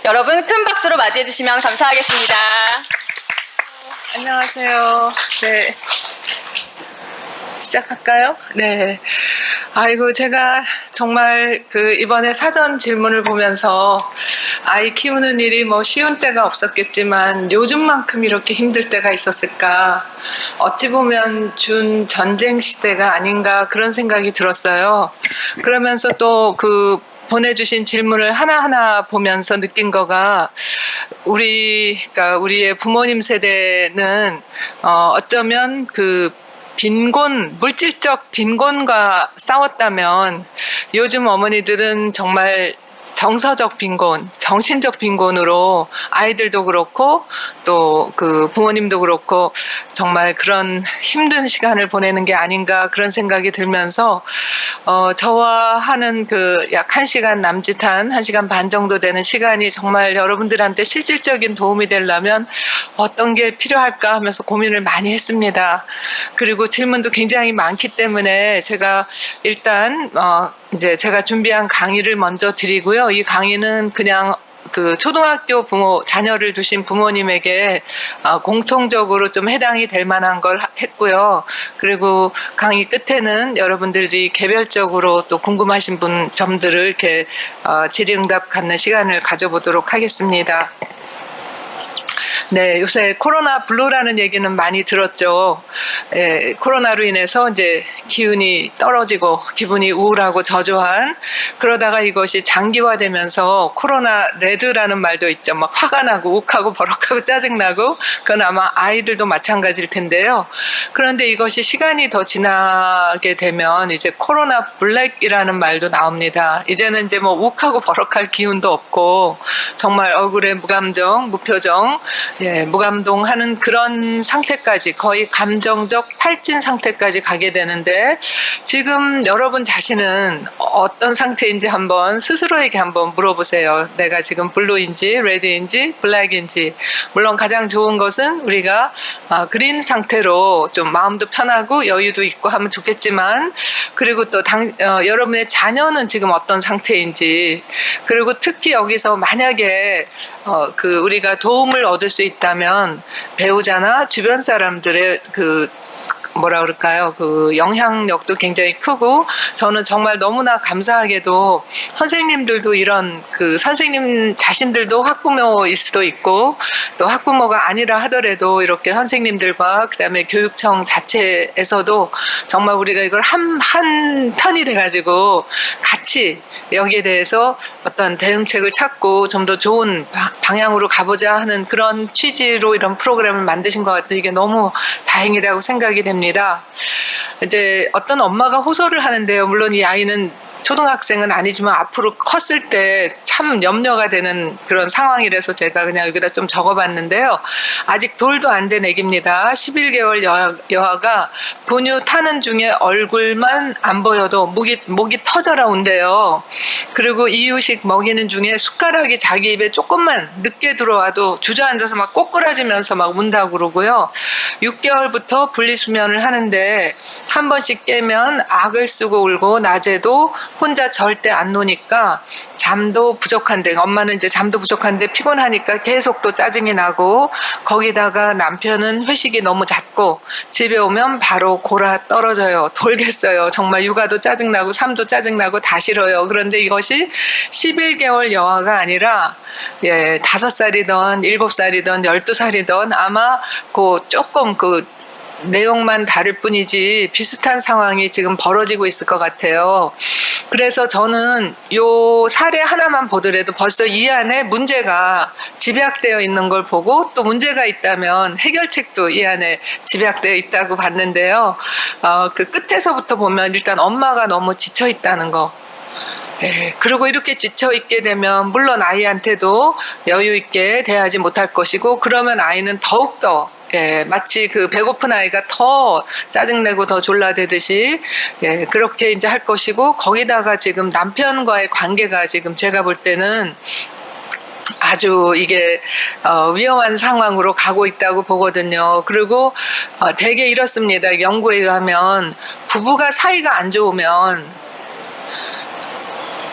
여러분 큰 박수로 맞이해 주시면 감사하겠습니다. 안녕하세요. 네. 시작할까요? 네. 아이고, 제가 정말 이번에 사전 질문을 보면서 아이 키우는 일이 뭐 쉬운 때가 없었겠지만 요즘만큼 이렇게 힘들 때가 있었을까. 어찌 보면 준 전쟁 시대가 아닌가 그런 생각이 들었어요. 그러면서 또 보내주신 질문을 하나하나 보면서 느낀 거가 그러니까 우리의 부모님 세대는 어쩌면 물질적 빈곤과 싸웠다면 요즘 어머니들은 정말 정서적 빈곤, 정신적 빈곤으로 아이들도 그렇고 또 부모님도 그렇고 정말 그런 힘든 시간을 보내는 게 아닌가 그런 생각이 들면서 저와 하는 약 1시간 남짓한 1시간 반 정도 되는 시간이 정말 여러분들한테 실질적인 도움이 되려면 어떤 게 필요할까 하면서 고민을 많이 했습니다. 그리고 질문도 굉장히 많기 때문에 제가 일단 이제 제가 준비한 강의를 먼저 드리고요. 이 강의는 그냥 초등학교 자녀를 두신 부모님에게 공통적으로 좀 해당이 될 만한 걸 했고요. 그리고 강의 끝에는 여러분들이 개별적으로 또 궁금하신 점들을 이렇게 질의응답 갖는 시간을 가져보도록 하겠습니다. 네, 요새 코로나 블루라는 얘기는 많이 들었죠. 코로나로 인해서 이제 기운이 떨어지고 기분이 우울하고 저조한, 그러다가 이것이 장기화되면서 코로나 레드라는 말도 있죠. 막 화가 나고 욱하고 버럭하고 짜증나고, 그건 아마 아이들도 마찬가지일 텐데요. 그런데 이것이 시간이 더 지나게 되면 이제 코로나 블랙이라는 말도 나옵니다. 이제는 이제 뭐 욱하고 버럭할 기운도 없고 정말 얼굴에 무감정, 무표정, 무감동하는 그런 상태까지, 거의 감정적 탈진 상태까지 가게 되는데, 지금 여러분 자신은 어떤 상태인지 한번 스스로에게 한번 물어보세요. 내가 지금 블루인지 레드인지 블랙인지. 물론 가장 좋은 것은 우리가 그린 상태로 좀 마음도 편하고 여유도 있고 하면 좋겠지만, 그리고 또 여러분의 자녀는 지금 어떤 상태인지, 그리고 특히 여기서 만약에 우리가 도움을 얻을 수 있다면 배우자나 주변 사람들의 뭐라 그럴까요? 영향력도 굉장히 크고, 저는 정말 너무나 감사하게도 선생님들도 이런 선생님 자신들도 학부모일 수도 있고, 또 학부모가 아니라 하더라도 이렇게 선생님들과 그다음에 교육청 자체에서도 정말 우리가 이걸 한 편이 돼가지고 같이 여기에 대해서 어떤 대응책을 찾고 좀 더 좋은 방향으로 가보자 하는 그런 취지로 이런 프로그램을 만드신 것 같아요. 이게 너무 다행이라고 생각이 됩니다. 이제 어떤 엄마가 호소를 하는데요. 물론 이 아이는 초등학생은 아니지만 앞으로 컸을 때 참 염려가 되는 그런 상황이라서 제가 그냥 여기다 좀 적어봤는데요. 아직 돌도 안 된 애기입니다. 11개월 여아가 분유 타는 중에 얼굴만 안 보여도 목이 터져라 온대요. 그리고 이유식 먹이는 중에 숟가락이 자기 입에 조금만 늦게 들어와도 주저앉아서 막 꼬꾸라지면서 막 운다고 그러고요. 6개월부터 분리수면을 하는데 한 번씩 깨면 악을 쓰고 울고 낮에도 혼자 절대 안 노니까 잠도 부족한데, 엄마는 이제 잠도 부족한데 피곤하니까 계속 또 짜증이 나고, 거기다가 남편은 회식이 너무 잦고 집에 오면 바로 골아 떨어져요. 돌겠어요. 정말 육아도 짜증나고 삶도 짜증나고 다 싫어요. 그런데 이것이 11개월 여아가 아니라 5살이든 7살이든 12살이든 아마 조금 내용만 다를 뿐이지 비슷한 상황이 지금 벌어지고 있을 것 같아요. 그래서 저는 요 사례 하나만 보더라도 벌써 이 안에 문제가 집약되어 있는 걸 보고, 또 문제가 있다면 해결책도 이 안에 집약되어 있다고 봤는데요. 끝에서부터 보면 일단 엄마가 너무 지쳐 있다는 거. 그리고 이렇게 지쳐있게 되면 물론 아이한테도 여유있게 대하지 못할 것이고, 그러면 아이는 더욱더 마치 배고픈 아이가 더 짜증내고 더 졸라대듯이 그렇게 이제 할 것이고, 거기다가 지금 남편과의 관계가 지금 제가 볼 때는 아주 이게 위험한 상황으로 가고 있다고 보거든요. 그리고 되게 이렇습니다. 연구에 의하면 부부가 사이가 안 좋으면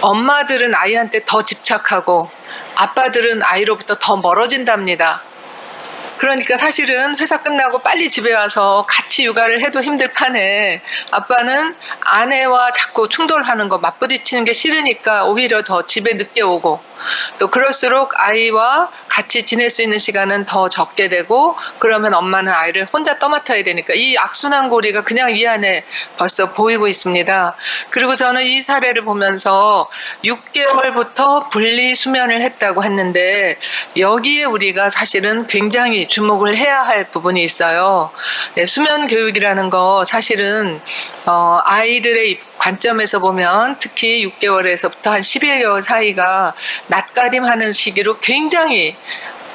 엄마들은 아이한테 더 집착하고 아빠들은 아이로부터 더 멀어진답니다. 그러니까 사실은 회사 끝나고 빨리 집에 와서 같이 육아를 해도 힘들 판에 아빠는 아내와 자꾸 충돌하는 거 맞부딪히는 게 싫으니까 오히려 더 집에 늦게 오고, 또 그럴수록 아이와 같이 지낼 수 있는 시간은 더 적게 되고, 그러면 엄마는 아이를 혼자 떠맡아야 되니까 이 악순환 고리가 그냥 이 안에 벌써 보이고 있습니다. 그리고 저는 이 사례를 보면서 6개월부터 분리 수면을 했다고 했는데, 여기에 우리가 사실은 굉장히 주목을 해야 할 부분이 있어요. 네, 수면 교육이라는 거 사실은 아이들의 관점에서 보면 특히 6개월에서부터 한 11개월 사이가 낯가림하는 시기로 굉장히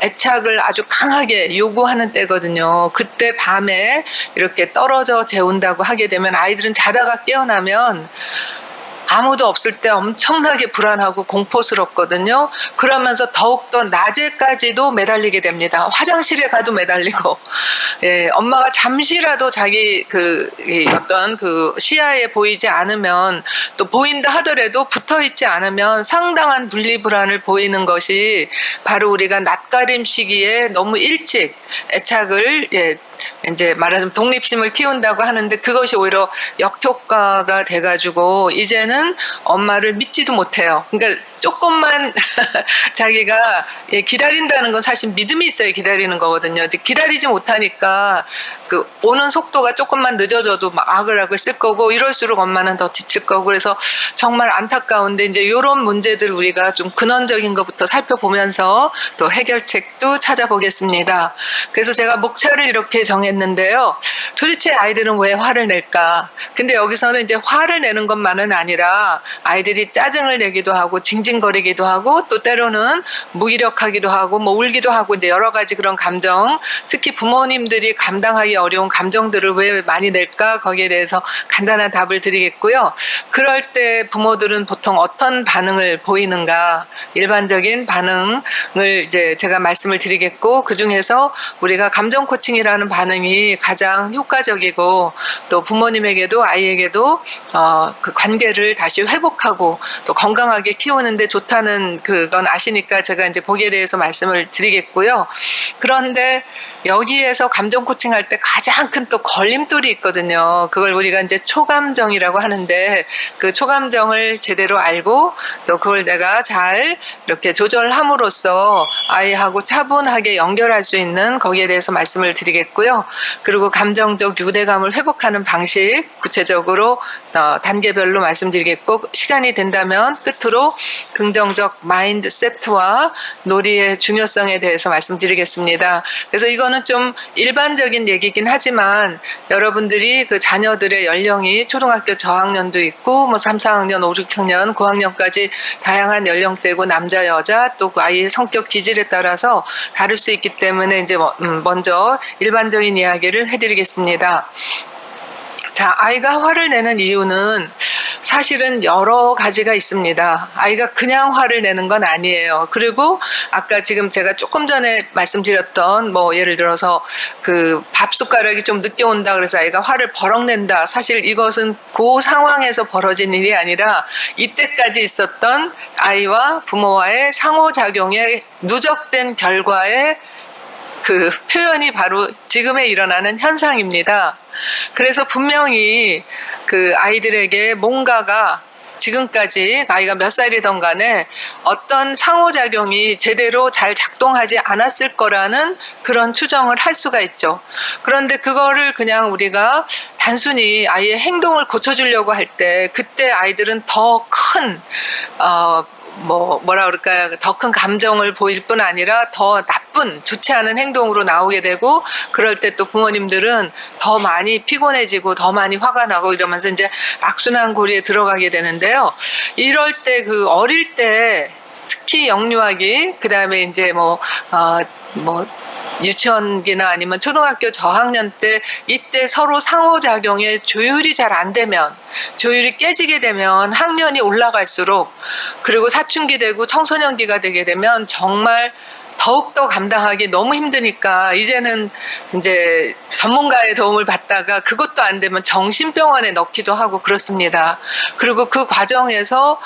애착을 아주 강하게 요구하는 때거든요. 그때 밤에 이렇게 떨어져 재운다고 하게 되면 아이들은 자다가 깨어나면 아무도 없을 때 엄청나게 불안하고 공포스럽거든요. 그러면서 더욱더 낮에까지도 매달리게 됩니다. 화장실에 가도 매달리고, 예, 엄마가 잠시라도 자기 어떤 시야에 보이지 않으면, 또 보인다 하더라도 붙어 있지 않으면 상당한 분리불안을 보이는 것이 바로 우리가 낯가림 시기에 너무 일찍 애착을, 이제 말하자면 독립심을 키운다고 하는데, 그것이 오히려 역효과가 돼가지고 이제는 엄마를 믿지도 못해요. 그러니까 조금만 자기가 기다린다는 건 사실 믿음이 있어야 기다리는 거거든요. 기다리지 못하니까 오는 속도가 조금만 늦어져도 막 아글아글 쓸 거고, 이럴수록 엄마는 더 지칠 거고, 그래서 정말 안타까운데 이제 이런 문제들 우리가 좀 근원적인 것부터 살펴보면서 또 해결책도 찾아보겠습니다. 그래서 제가 목차를 이렇게 정했는데요. 도대체 아이들은 왜 화를 낼까? 근데 여기서는 이제 화를 내는 것만은 아니라 아이들이 짜증을 내기도 하고 징징거리기도 하고, 또 때로는 무기력하기도 하고 뭐 울기도 하고, 이제 여러 가지 그런 감정, 특히 부모님들이 감당하기 어려운 감정들을 왜 많이 낼까, 거기에 대해서 간단한 답을 드리겠고요. 그럴 때 부모들은 보통 어떤 반응을 보이는가, 일반적인 반응을 이제 제가 말씀을 드리겠고, 그중에서 우리가 감정 코칭이라는 반응이 가장 효과적이고, 또 부모님에게도 아이에게도 그 관계를 다시 회복하고 또 건강하게 키우는데 좋다는 그건 아시니까 제가 이제 거기에 대해서 말씀을 드리겠고요. 그런데 여기에서 감정 코칭할 때 가장 큰 또 걸림돌이 있거든요. 그걸 우리가 이제 초감정이라고 하는데, 그 초감정을 제대로 알고 또 그걸 내가 잘 이렇게 조절함으로써 아이하고 차분하게 연결할 수 있는, 거기에 대해서 말씀을 드리겠고요. 그리고 감정적 유대감을 회복하는 방식 구체적으로 단계별로 말씀드리겠고, 시간이 된다면 끝으로 긍정적 마인드세트와 놀이의 중요성에 대해서 말씀드리겠습니다. 그래서 이거는 좀 일반적인 얘기긴 하지만 여러분들이 그 자녀들의 연령이 초등학교 저학년도 있고 뭐 3, 4학년, 5, 6학년, 고학년까지 다양한 연령대고 남자, 여자, 또 그 아이의 성격 기질에 따라서 다를 수 있기 때문에 이제 먼저 일반적인 이야기를 해드리겠습니다. 자, 아이가 화를 내는 이유는 사실은 여러 가지가 있습니다. 아이가 그냥 화를 내는 건 아니에요. 그리고 아까 지금 제가 조금 전에 말씀드렸던 뭐 예를 들어서 그 밥 숟가락이 좀 늦게 온다 그래서 아이가 화를 버럭 낸다. 사실 이것은 그 상황에서 벌어진 일이 아니라 이때까지 있었던 아이와 부모와의 상호작용의 누적된 결과의 그 표현이 바로 지금에 일어나는 현상입니다. 그래서 분명히 그 아이들에게 뭔가가 지금까지 아이가 몇 살이든 간에 어떤 상호작용이 제대로 잘 작동하지 않았을 거라는 그런 추정을 할 수가 있죠. 그런데 그거를 그냥 우리가 단순히 아이의 행동을 고쳐주려고 할 때, 그때 아이들은 더 큰 뭐라 그럴까요? 더 큰 감정을 보일 뿐 아니라 더 나쁜, 좋지 않은 행동으로 나오게 되고, 그럴 때 또 부모님들은 더 많이 피곤해지고 더 많이 화가 나고 이러면서 이제 악순환 고리에 들어가게 되는데요. 이럴 때 그 어릴 때 특히 영유아기, 그 다음에 이제 유치원기나 아니면 초등학교 저학년 때, 이때 서로 상호작용에 조율이 잘 안 되면, 조율이 깨지게 되면 학년이 올라갈수록, 그리고 사춘기 되고 청소년기가 되게 되면 정말 더욱더 감당하기 너무 힘드니까 이제는 이제 전문가의 도움을 받다가 그것도 안 되면 정신병원에 넣기도 하고 그렇습니다. 그리고 그 과정에서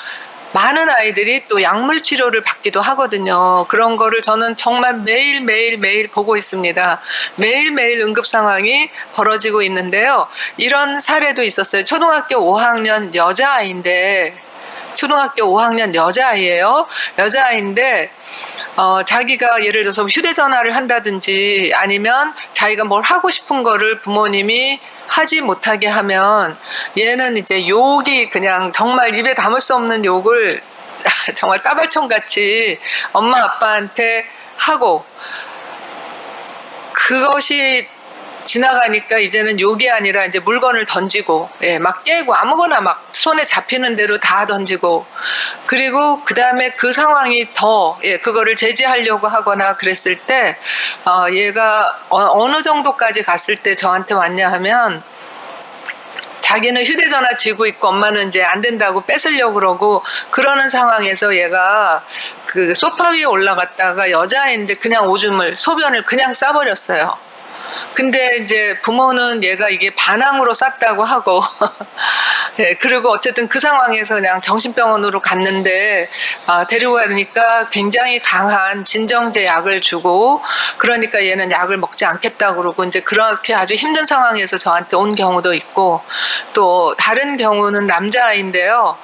많은 아이들이 또 약물 치료를 받기도 하거든요. 그런 거를 저는 정말 매일 보고 있습니다. 매일 응급 상황이 벌어지고 있는데요. 이런 사례도 있었어요. 초등학교 5학년 여자아이인데, 초등학교 5학년 여자아이예요. 여자아이인데 자기가 예를 들어서 휴대전화를 한다든지 아니면 자기가 뭘 하고 싶은 거를 부모님이 하지 못하게 하면 얘는 이제 욕이 그냥 정말 입에 담을 수 없는 욕을 정말 따발총같이 엄마 아빠한테 하고, 그것이 지나가니까 이제는 욕이 아니라 이제 물건을 던지고, 막 깨고 아무거나 막 손에 잡히는 대로 다 던지고, 그리고 그 다음에 그 상황이 더, 그거를 제지하려고 하거나 그랬을 때, 얘가 어느 정도까지 갔을 때 저한테 왔냐 하면, 자기는 휴대전화 쥐고 있고 엄마는 이제 안 된다고 뺏으려고 그러고, 그러는 상황에서 얘가 그 소파 위에 올라갔다가 여자애인데 그냥 오줌을, 소변을 그냥 싸버렸어요. 근데 이제 부모는 얘가 이게 반항으로 쌌다고 하고 그리고 어쨌든 그 상황에서 그냥 정신병원으로 갔는데 데리고 가니까 굉장히 강한 진정제 약을 주고, 그러니까 얘는 약을 먹지 않겠다고 그러고 이제 그렇게 아주 힘든 상황에서 저한테 온 경우도 있고, 또 다른 경우는 남자아이인데요.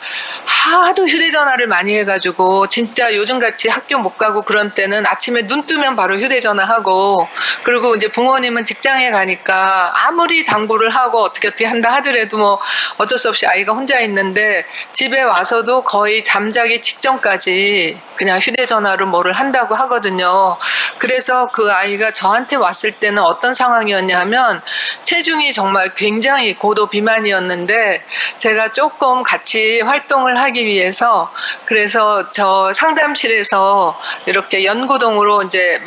하도 휴대전화를 많이 해가지고 진짜 요즘같이 학교 못 가고 그런 때는 아침에 눈 뜨면 바로 휴대전화 하고, 그리고 이제 부모님은 직장에 가니까 아무리 당부를 하고 어떻게 한다 하더라도 뭐 어쩔 수 없이 아이가 혼자 있는데 집에 와서도 거의 잠자기 직전까지 그냥 휴대전화로 뭐를 한다고 하거든요. 그래서 그 아이가 저한테 왔을 때는 어떤 상황이었냐 하면 체중이 정말 굉장히 고도 비만이었는데, 제가 조금 같이 활동을 하기 위해서 그래서 저 상담실에서 이렇게 연구동으로 이제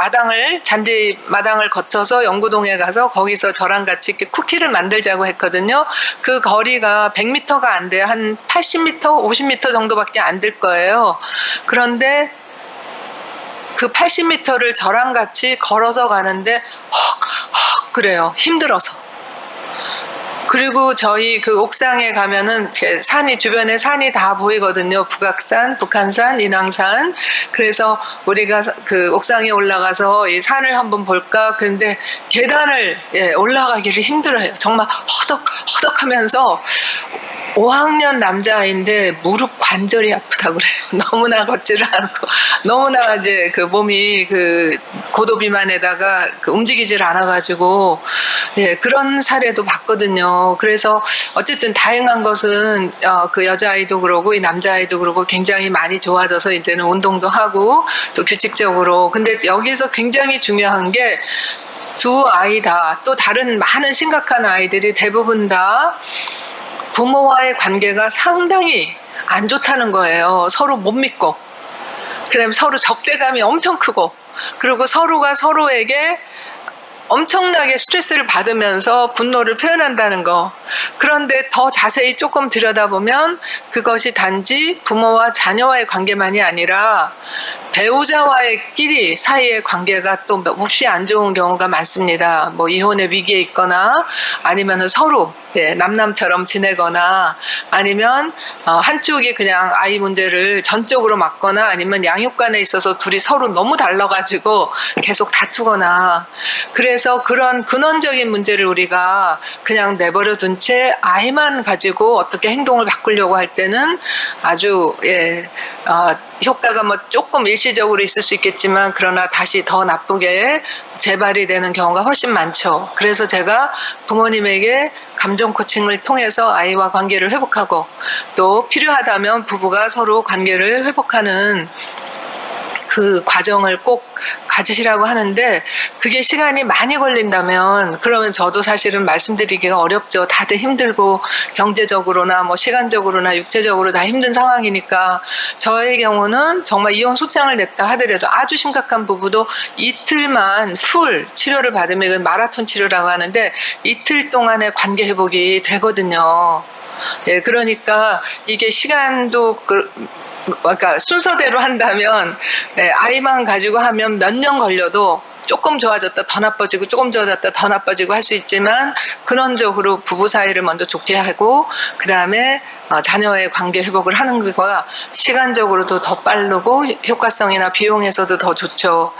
잔디 마당을 거쳐서 연구동에 가서 거기서 저랑 같이 이렇게 쿠키를 만들자고 했거든요. 그 거리가 100m가 안 돼요. 한 80m, 50m 정도밖에 안 될 거예요. 그런데 그 80m를 저랑 같이 걸어서 가는데 헉 그래요. 힘들어서. 그리고 저희 그 옥상에 가면은 산이, 주변에 산이 다 보이거든요. 북악산, 북한산, 인왕산. 그래서 우리가 그 옥상에 올라가서 이 산을 한번 볼까? 근데 계단을 올라가기를 힘들어요. 정말 허덕 하면서 5학년 남자아이인데 무릎 관절이 아프다고 그래요. 너무나 걷지를 않고, 너무나 이제 그 몸이 그 고도 비만에다가 그 움직이질 않아가지고, 그런 사례도 봤거든요. 그래서 어쨌든 다행한 것은, 그 여자아이도 그러고 이 남자아이도 그러고 굉장히 많이 좋아져서 이제는 운동도 하고 또 규칙적으로. 근데 여기서 굉장히 중요한 게, 두 아이 다, 또 다른 많은 심각한 아이들이 대부분 다 부모와의 관계가 상당히 안 좋다는 거예요. 서로 못 믿고, 그다음에 서로 적대감이 엄청 크고, 그리고 서로가 서로에게 엄청나게 스트레스를 받으면서 분노를 표현한다는 거. 그런데 더 자세히 조금 들여다보면 그것이 단지 부모와 자녀와의 관계만이 아니라 배우자와의 끼리 사이의 관계가 또 몹시 안 좋은 경우가 많습니다. 뭐 이혼의 위기에 있거나 아니면 서로 남남처럼 지내거나, 아니면 한쪽이 그냥 아이 문제를 전적으로 맡거나, 아니면 양육관에 있어서 둘이 서로 너무 달라가지고 계속 다투거나. 그래서 그런 근원적인 문제를 우리가 그냥 내버려 둔 채 아이만 가지고 어떻게 행동을 바꾸려고 할 때는 아주 효과가 뭐 조금 일시적으로 있을 수 있겠지만, 그러나 다시 더 나쁘게 재발이 되는 경우가 훨씬 많죠. 그래서 제가 부모님에게 감정 코칭을 통해서 아이와 관계를 회복하고, 또 필요하다면 부부가 서로 관계를 회복하는 그 과정을 꼭 가지시라고 하는데, 그게 시간이 많이 걸린다면 그러면 저도 사실은 말씀드리기가 어렵죠. 다들 힘들고 경제적으로나 뭐 시간적으로나 육체적으로 다 힘든 상황이니까. 저의 경우는 정말 이혼 소장을 냈다 하더라도 아주 심각한 부부도 이틀만 풀 치료를 받으면, 이건 마라톤 치료라고 하는데 이틀 동안의 관계 회복이 되거든요. 그러니까 이게 시간도 그러니까 순서대로 한다면 아이만 가지고 하면 몇 년 걸려도 조금 좋아졌다 더 나빠지고 조금 좋아졌다 더 나빠지고 할 수 있지만 근원적으로 부부 사이를 먼저 좋게 하고 그 다음에 자녀의 관계 회복을 하는 거가 시간적으로도 더 빠르고 효과성이나 비용에서도 더 좋죠.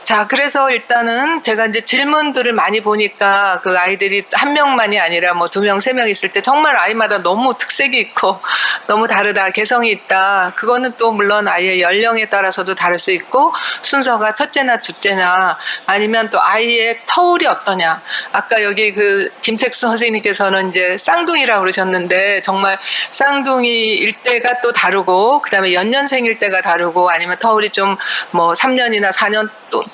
자, 그래서 일단은 제가 이제 질문들을 많이 보니까 그 아이들이 한 명만이 아니라 뭐 2명, 3명 있을 때 정말 아이마다 너무 특색이 있고 너무 다르다, 개성이 있다. 그거는 또 물론 아이의 연령에 따라서도 다를 수 있고 순서가 첫째나 둘째나 아니면 또 아이의 터울이 어떠냐. 아까 여기 그 김택수 선생님께서는 이제 쌍둥이라고 그러셨는데 정말 쌍둥이일 때가 또 다르고 그다음에 연년생일 때가 다르고 아니면 터울이 좀 뭐 3년이나 4년 또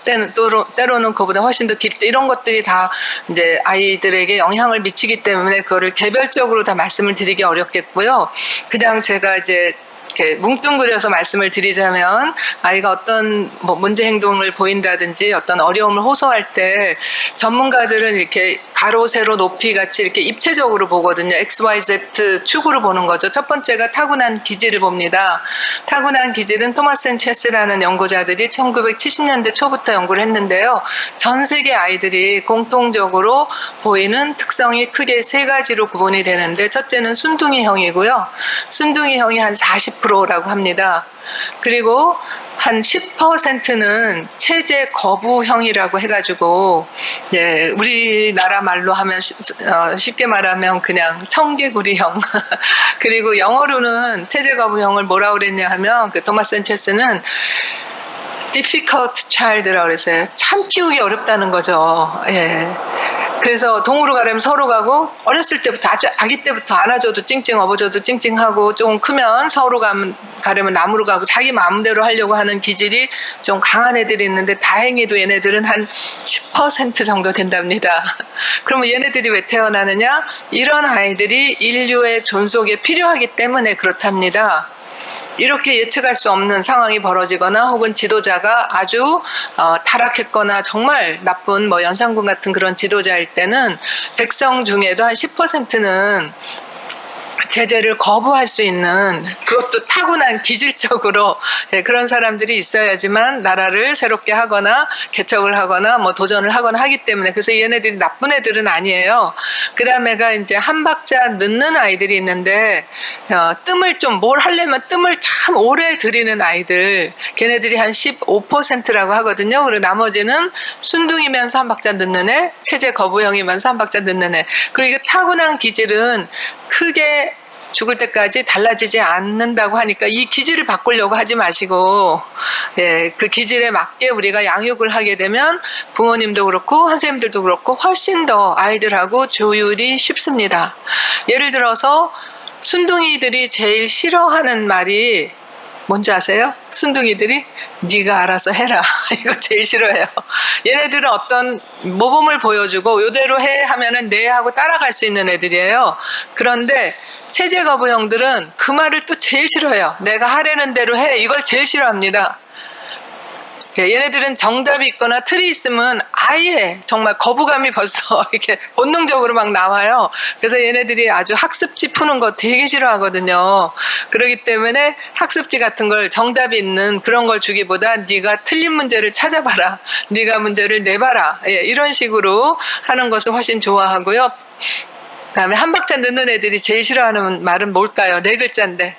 때로는 그보다 훨씬 더 길 때 이런 것들이 다 이제 아이들에게 영향을 미치기 때문에 그거를 개별적으로 다 말씀을 드리기 어렵겠고요. 그냥 제가 이제 이렇게 뭉뚱그려서 말씀을 드리자면 아이가 어떤 뭐 문제 행동을 보인다든지 어떤 어려움을 호소할 때 전문가들은 이렇게 가로, 세로, 높이 같이 이렇게 입체적으로 보거든요. X, Y, Z 축으로 보는 거죠. 첫 번째가 타고난 기질을 봅니다. 타고난 기질은 토마스 앤 체스라는 연구자들이 1970년대 초부터 연구를 했는데요. 전 세계 아이들이 공통적으로 보이는 특성이 크게 3가지로 구분이 되는데 첫째는 순둥이형이고요. 순둥이형이 한 40%라고 합니다. 그리고 한 10%는 체제 거부형이라고 해가지고, 예, 우리나라 말로 하면 쉽게 말하면 그냥 청개구리형. 그리고 영어로는 체제 거부형을 뭐라고 그랬냐 하면 그 토마스 앤 체스는 difficult child라고 그랬어요. 참 키우기 어렵다는 거죠. 예. 그래서 동으로 가려면 서로 가고 어렸을 때부터 아주 아기 때부터 안아줘도 찡찡 업어줘도 찡찡하고 조금 크면 서로 가려면 남으로 가고 자기 마음대로 하려고 하는 기질이 좀 강한 애들이 있는데 다행히도 얘네들은 한 10% 정도 된답니다. 그러면 얘네들이 왜 태어나느냐? 이런 아이들이 인류의 존속에 필요하기 때문에 그렇답니다. 이렇게 예측할 수 없는 상황이 벌어지거나 혹은 지도자가 아주 타락했거나 정말 나쁜 뭐 연산군 같은 그런 지도자일 때는 백성 중에도 한 10%는 제재를 거부할 수 있는 그것도 타고난 기질적으로 그런 사람들이 있어야지만 나라를 새롭게 하거나 개척을 하거나 뭐 도전을 하거나 하기 때문에 그래서 얘네들이 나쁜 애들은 아니에요. 그 다음에가 이제 한 박자 늦는 아이들이 있는데 뜸을 좀 뭘 하려면 뜸을 참 오래 들이는 아이들 걔네들이 한 15%라고 하거든요. 그리고 나머지는 순둥이면서 한 박자 늦는 애, 체제 거부형이면서 한 박자 늦는 애. 그리고 이게 타고난 기질은 크게 죽을 때까지 달라지지 않는다고 하니까 이 기질을 바꾸려고 하지 마시고 예, 그 기질에 맞게 우리가 양육을 하게 되면 부모님도 그렇고 선생님들도 그렇고 훨씬 더 아이들하고 조율이 쉽습니다. 예를 들어서 순둥이들이 제일 싫어하는 말이 뭔지 아세요? 순둥이들이 네가 알아서 해라. 이거 제일 싫어해요. 얘네들은 어떤 모범을 보여주고 이대로 해 하면은 네 하고 따라갈 수 있는 애들이에요. 그런데 체제 거부형들은 그 말을 또 제일 싫어해요. 내가 하려는 대로 해. 이걸 제일 싫어합니다. 얘네들은 정답이 있거나 틀이 있으면 아예 정말 거부감이 벌써 이렇게 본능적으로 막 나와요. 그래서 얘네들이 아주 학습지 푸는 거 되게 싫어하거든요. 그렇기 때문에 학습지 같은 걸 정답이 있는 그런 걸 주기보다 네가 틀린 문제를 찾아봐라. 네가 문제를 내봐라. 예, 이런 식으로 하는 것을 훨씬 좋아하고요. 그다음에 한 박자 늦는 애들이 제일 싫어하는 말은 뭘까요? 4글자인데.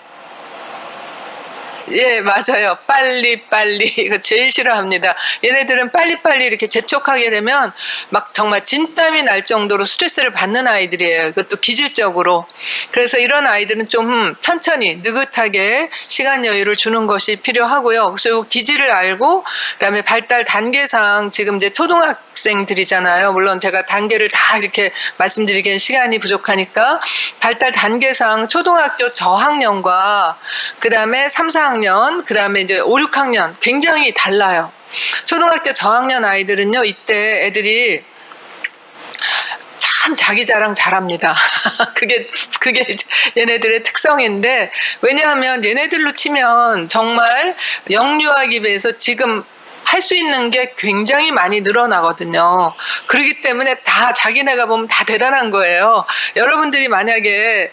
예, 맞아요. 빨리. 이거 제일 싫어합니다. 얘네들은 빨리빨리 이렇게 재촉하게 되면 막 정말 진땀이 날 정도로 스트레스를 받는 아이들이에요. 이것도 기질적으로. 그래서 이런 아이들은 좀 천천히 느긋하게 시간 여유를 주는 것이 필요하고요. 그래서 기질을 알고 그다음에 발달 단계상 지금 이제 초등학생들이잖아요. 물론 제가 단계를 다 이렇게 말씀드리기엔 시간이 부족하니까 발달 단계상 초등학교 저학년과 그다음에 3, 4학년 그 다음에 이제 5, 6학년 굉장히 달라요. 초등학교 저학년 아이들은요, 이때 애들이 참 자기 자랑 잘합니다. 그게 얘네들의 특성인데, 왜냐하면 얘네들로 치면 정말 영유아기 비해서 지금 할 수 있는 게 굉장히 많이 늘어나거든요. 그렇기 때문에 다 자기네가 보면 다 대단한 거예요. 여러분들이 만약에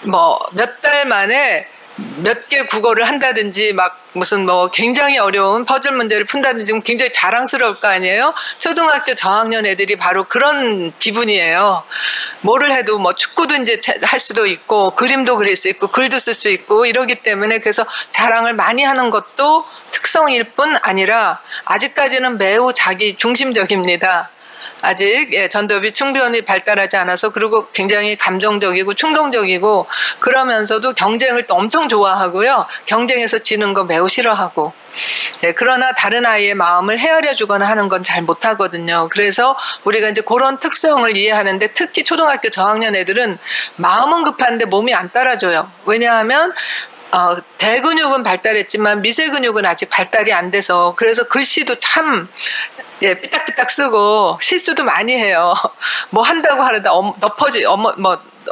뭐 몇 달 만에 몇 개 국어를 한다든지 막 무슨 뭐 굉장히 어려운 퍼즐 문제를 푼다든지 굉장히 자랑스러울 거 아니에요? 초등학교 저학년 애들이 바로 그런 기분이에요. 뭐를 해도 뭐 축구도 이제 할 수도 있고 그림도 그릴 수 있고 글도 쓸 수 있고 이러기 때문에 그래서 자랑을 많이 하는 것도 특성일 뿐 아니라 아직까지는 매우 자기 중심적입니다. 아직 전두엽이 충분히 발달하지 않아서 그리고 굉장히 감정적이고 충동적이고 그러면서도 경쟁을 또 엄청 좋아하고요. 경쟁에서 지는 거 매우 싫어하고 그러나 다른 아이의 마음을 헤아려 주거나 하는 건 잘 못하거든요. 그래서 우리가 이제 그런 특성을 이해하는데 특히 초등학교 저학년 애들은 마음은 급한데 몸이 안 따라줘요. 왜냐하면 대근육은 발달했지만 미세근육은 아직 발달이 안 돼서 그래서 글씨도 참 삐딱삐딱 쓰고 실수도 많이 해요. 뭐 한다고 하는데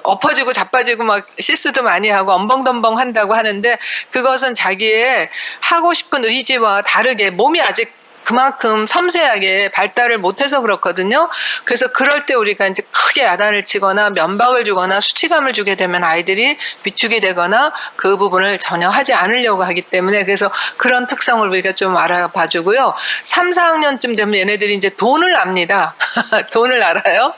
엎어지고 자빠지고 막 실수도 많이 하고 엄벙덤벙 한다고 하는데 그것은 자기의 하고 싶은 의지와 다르게 몸이 아직 그만큼 섬세하게 발달을 못해서 그렇거든요. 그래서 그럴 때 우리가 이제 크게 야단을 치거나 면박을 주거나 수치감을 주게 되면 아이들이 위축이 되거나 그 부분을 전혀 하지 않으려고 하기 때문에 그래서 그런 특성을 우리가 좀 알아봐 주고요. 3, 4학년쯤 되면 얘네들이 이제 돈을 압니다. 돈을 알아요.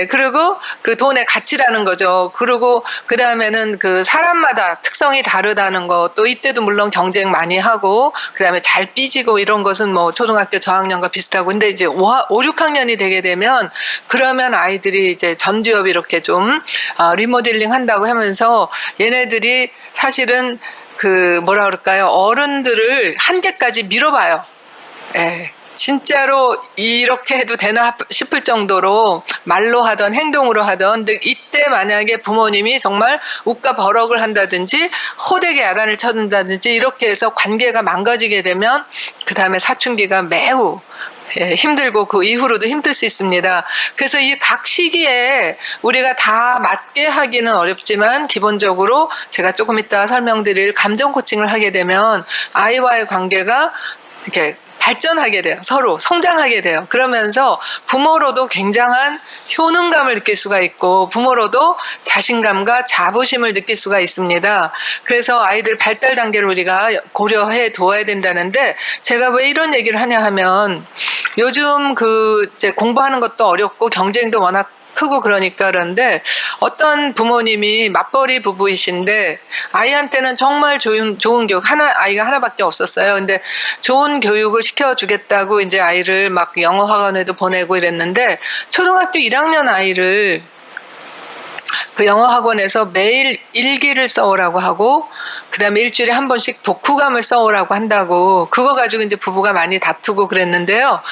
그리고 그 돈의 가치라는 거죠. 그리고 그 다음에는 그 사람마다 특성이 다르다는 거, 또 이때도 물론 경쟁 많이 하고, 그 다음에 잘 삐지고 이런 것은 뭐 초등학교 저학년과 비슷하고, 근데 이제 5, 6학년이 되게 되면, 그러면 아이들이 이제 전두엽 이렇게 좀, 리모델링 한다고 하면서 얘네들이 사실은 그 뭐라 그럴까요? 어른들을 한계까지 밀어봐요. 진짜로 이렇게 해도 되나 싶을 정도로 말로 하던 행동으로 하던 이때 만약에 부모님이 정말 웃가 버럭을 한다든지 호되게 야단을 쳐준다든지 이렇게 해서 관계가 망가지게 되면 그 다음에 사춘기가 매우 힘들고 그 이후로도 힘들 수 있습니다. 그래서 이 각 시기에 우리가 다 맞게 하기는 어렵지만 기본적으로 제가 조금 이따 설명드릴 감정 코칭을 하게 되면 아이와의 관계가 이렇게 발전하게 돼요. 서로 성장하게 돼요. 그러면서 부모로도 굉장한 효능감을 느낄 수가 있고 부모로도 자신감과 자부심을 느낄 수가 있습니다. 그래서 아이들 발달 단계를 우리가 고려해 두어야 된다는데 제가 왜 이런 얘기를 하냐 하면 요즘 그 이제 공부하는 것도 어렵고 경쟁도 워낙 크고 그러니까 그런데 어떤 부모님이 맞벌이 부부이신데 아이한테는 정말 좋은 교육 아이가 하나밖에 없었어요. 근데 좋은 교육을 시켜주겠다고 이제 아이를 막 영어 학원에도 보내고 이랬는데 초등학교 1학년 아이를 그 영어 학원에서 매일 일기를 써오라고 하고 그 다음에 일주일에 한 번씩 독후감을 써오라고 한다고 그거 가지고 이제 부부가 많이 다투고 그랬는데요.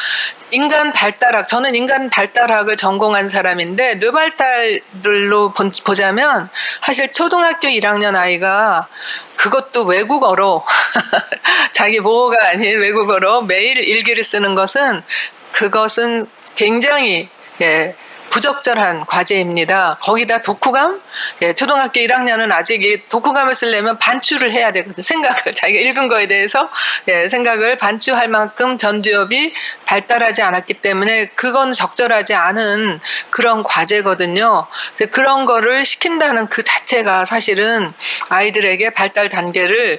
인간 발달학, 저는 인간 발달학을 전공한 사람인데 뇌발달로 보자면 사실 초등학교 1학년 아이가 그것도 외국어로 자기 모호가 아닌 외국어로 매일 일기를 쓰는 것은 그것은 굉장히 부적절한 과제입니다. 거기다 독후감? 초등학교 1학년은 아직 독후감을 쓰려면 반추를 해야 되거든요. 생각을, 자기가 읽은 거에 대해서 생각을 반추할 만큼 전두엽이 발달하지 않았기 때문에 그건 적절하지 않은 그런 과제거든요. 그런 거를 시킨다는 그 자체가 사실은 아이들에게 발달 단계를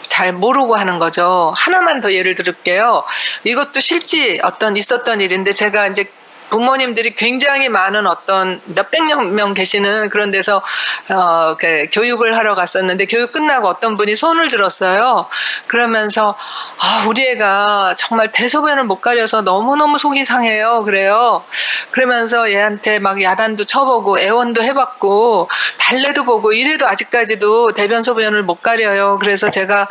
잘 모르고 하는 거죠. 하나만 더 예를 들을게요. 이것도 실제 있었던 일인데 제가 이제 부모님들이 굉장히 많은 어떤 몇백 명 계시는 그런 데서 교육을 하러 갔었는데 교육 끝나고 어떤 분이 손을 들었어요. 그러면서 우리 애가 정말 대소변을 못 가려서 너무너무 속이 상해요. 그래요. 그러면서 얘한테 막 야단도 쳐보고 애원도 해봤고 달래도 보고 이래도 아직까지도 대변 소변을 못 가려요. 그래서 제가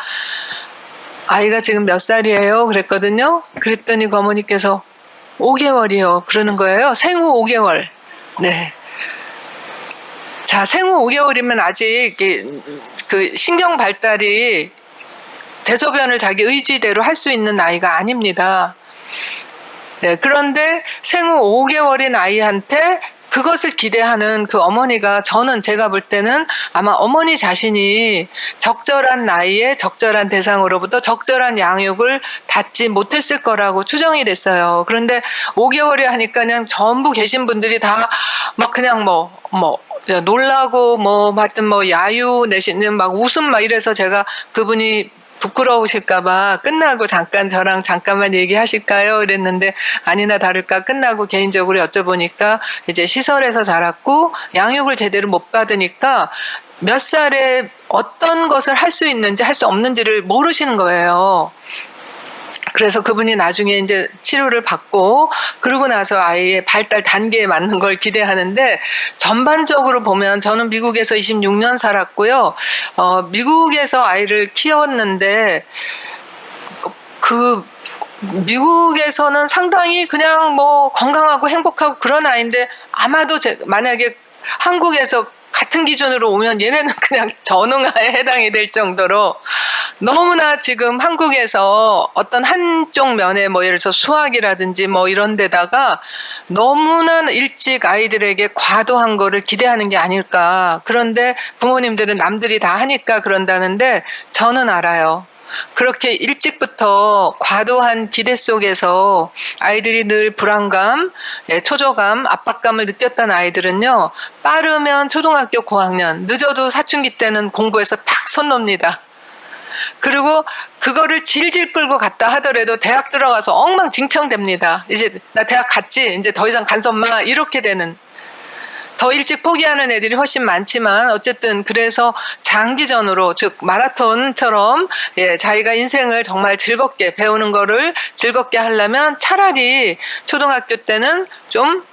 아이가 지금 몇 살이에요? 그랬거든요. 그랬더니 그 어머니께서 5개월이요. 그러는 거예요. 생후 5개월. 네. 자, 생후 5개월이면 아직 그 신경 발달이 대소변을 자기 의지대로 할 수 있는 나이가 아닙니다. 네, 그런데 생후 5개월인 아이한테 그것을 기대하는 그 어머니가 제가 볼 때는 아마 어머니 자신이 적절한 나이에 적절한 대상으로부터 적절한 양육을 받지 못했을 거라고 추정이 됐어요. 그런데 5개월이 하니까 그냥 전부 계신 분들이 다 막 그냥 놀라고 하여튼 야유 내시는 막 웃음 막 이래서 제가 그분이 부끄러우실까봐 끝나고 저랑 잠깐만 얘기하실까요? 이랬는데 아니나 다를까 끝나고 개인적으로 여쭤보니까 이제 시설에서 자랐고 양육을 제대로 못 받으니까 몇 살에 어떤 것을 할 수 있는지 할 수 없는지를 모르시는 거예요. 그래서 그분이 나중에 이제 치료를 받고 그러고 나서 아이의 발달 단계에 맞는 걸 기대하는데 전반적으로 보면 저는 미국에서 26년 살았고요. 미국에서 아이를 키웠는데 미국에서는 상당히 그냥 건강하고 행복하고 그런 아이인데 아마도 만약에 한국에서 같은 기준으로 오면 얘네는 그냥 전응아에 해당이 될 정도로 너무나 지금 한국에서 어떤 한쪽 면에 예를 들어서 수학이라든지 이런 데다가 너무나 일찍 아이들에게 과도한 거를 기대하는 게 아닐까. 그런데 부모님들은 남들이 다 하니까 그런다는데 저는 알아요. 그렇게 일찍부터 과도한 기대 속에서 아이들이 늘 불안감, 초조감, 압박감을 느꼈던 아이들은요, 빠르면 초등학교 고학년, 늦어도 사춘기 때는 공부에서 탁 손 놓습니다. 그리고 그거를 질질 끌고 갔다 하더라도 대학 들어가서 엉망진창됩니다. 이제 나 대학 갔지, 이제 더 이상 간섭 마, 이렇게 되는. 더 일찍 포기하는 애들이 훨씬 많지만 어쨌든 그래서 장기전으로 즉 마라톤처럼 자기가 인생을 정말 즐겁게 배우는 거를 즐겁게 하려면 차라리 초등학교 때는 좀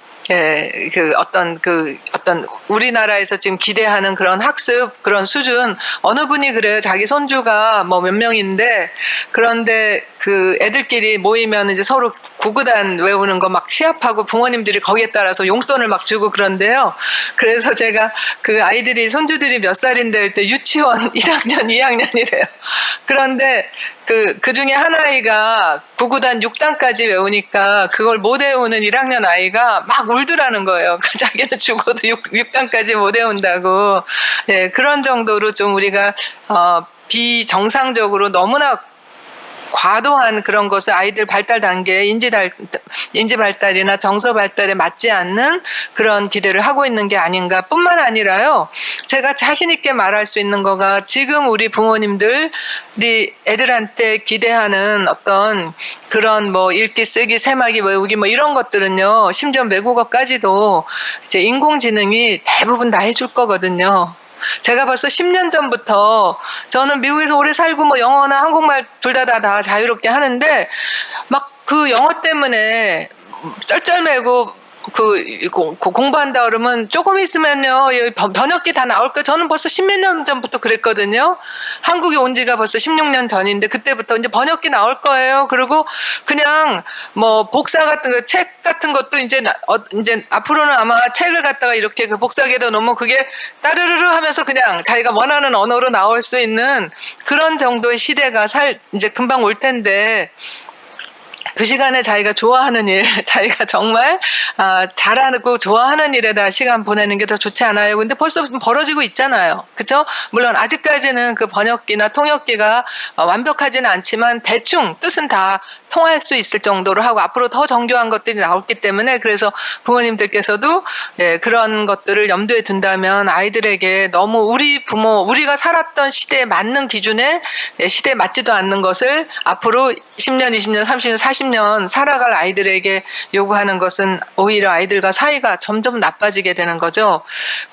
어떤 우리나라에서 지금 기대하는 그런 학습, 그런 수준, 어느 분이 그래요. 자기 손주가 몇 명인데, 그런데 그 애들끼리 모이면 이제 서로 구구단 외우는 거 막 시합하고 부모님들이 거기에 따라서 용돈을 막 주고 그런데요. 그래서 제가 그 아이들이, 손주들이 몇 살인데, 그때 유치원 1학년, 2학년이래요. 그런데 그 중에 한 아이가 구구단 6단까지 외우니까 그걸 못 외우는 1학년 아이가 막 울더라는 거예요. 자기는 죽어도 6단까지 못 외운다고. 그런 정도로 좀 우리가 비정상적으로 너무나 과도한 그런 것을 아이들 발달 단계에 인지 발달이나 정서 발달에 맞지 않는 그런 기대를 하고 있는 게 아닌가 뿐만 아니라요. 제가 자신 있게 말할 수 있는 거가 지금 우리 부모님들이 애들한테 기대하는 어떤 그런 읽기, 쓰기, 세마기, 외우기 이런 것들은요. 심지어 외국어까지도 이제 인공지능이 대부분 다 해줄 거거든요. 제가 벌써 10년 전부터 저는 미국에서 오래 살고 영어나 한국말 둘 다 자유롭게 하는데 막 그 영어 때문에 쩔쩔매고 공부한다 그러면 조금 있으면요 번역기 다 나올 거예요. 저는 벌써 10몇 년 전부터 그랬거든요. 한국에 온 지가 벌써 16년 전인데 그때부터 이제 번역기 나올 거예요. 그리고 그냥 복사 같은 거, 책 같은 것도 이제 앞으로는 아마 책을 갖다가 이렇게 그 복사기에다 놓으면 그게 따르르르 하면서 그냥 자기가 원하는 언어로 나올 수 있는 그런 정도의 시대가 이제 금방 올 텐데 그 시간에 자기가 좋아하는 일, 자기가 정말 잘하고 좋아하는 일에다 시간 보내는 게 더 좋지 않아요? 근데 벌써 벌어지고 있잖아요. 그렇죠? 물론 아직까지는 그 번역기나 통역기가 완벽하지는 않지만 대충 뜻은 다 통할 수 있을 정도로 하고 앞으로 더 정교한 것들이 나오기 때문에 그래서 부모님들께서도 그런 것들을 염두에 둔다면 아이들에게 너무 우리가 살았던 시대에 맞는 기준에 시대에 맞지도 않는 것을 앞으로 10년, 20년, 30년, 40년 살아갈 아이들에게 요구하는 것은 오히려 아이들과 사이가 점점 나빠지게 되는 거죠.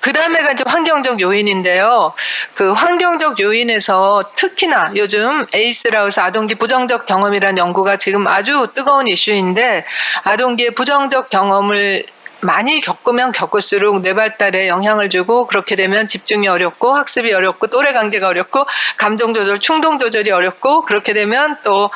그 다음에가 이제 환경적 요인인데요. 그 환경적 요인에서 특히나 요즘 에이스라고 해서 아동기 부정적 경험이라는 연구가 지금 아주 뜨거운 이슈인데 아동기의 부정적 경험을 많이 겪으면 겪을수록 뇌 발달에 영향을 주고 그렇게 되면 집중이 어렵고 학습이 어렵고 또래 관계가 어렵고 감정 조절, 충동 조절이 어렵고 그렇게 되면 또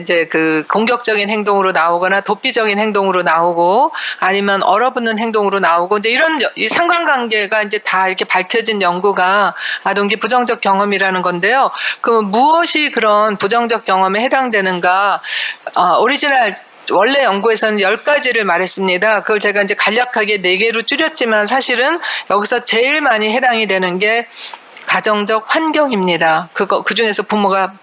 이제 그 공격적인 행동으로 나오거나 도피적인 행동으로 나오고 아니면 얼어붙는 행동으로 나오고 이제 이런 이 상관관계가 이제 다 이렇게 밝혀진 연구가 아동기 부정적 경험이라는 건데요. 그 무엇이 그런 부정적 경험에 해당되는가? 오리지널 원래 연구에서는 10가지를 말했습니다. 그걸 제가 이제 간략하게 4개로 줄였지만 사실은 여기서 제일 많이 해당이 되는 게 가정적 환경입니다. 그 중에서 부모가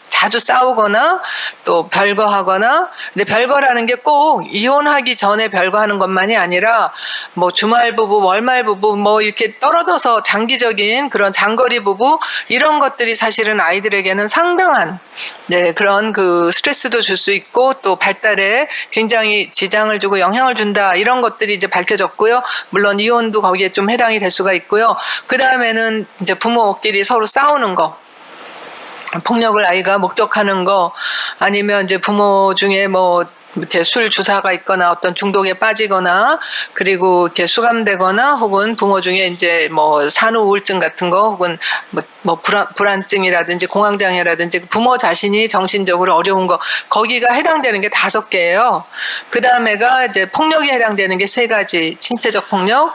자주 싸우거나 또 별거하거나, 근데 별거라는 게 꼭 이혼하기 전에 별거하는 것만이 아니라 뭐 주말 부부, 월말 부부, 뭐 이렇게 떨어져서 장기적인 그런 장거리 부부, 이런 것들이 사실은 아이들에게는 상당한 그런 그 스트레스도 줄 수 있고 또 발달에 굉장히 지장을 주고 영향을 준다, 이런 것들이 이제 밝혀졌고요. 물론 이혼도 거기에 좀 해당이 될 수가 있고요. 그 다음에는 이제 부모끼리 서로 싸우는 거, 폭력을 아이가 목격하는 거, 아니면 이제 부모 중에 뭐 이렇게 술 주사가 있거나 어떤 중독에 빠지거나, 그리고 이렇게 수감되거나, 혹은 부모 중에 이제 뭐 산후 우울증 같은 거, 혹은 뭐 불안증이라든지 공황장애라든지 부모 자신이 정신적으로 어려운 거, 거기가 해당되는 게 5개예요. 그 다음에가 이제 폭력이 해당되는 게 3가지. 신체적 폭력,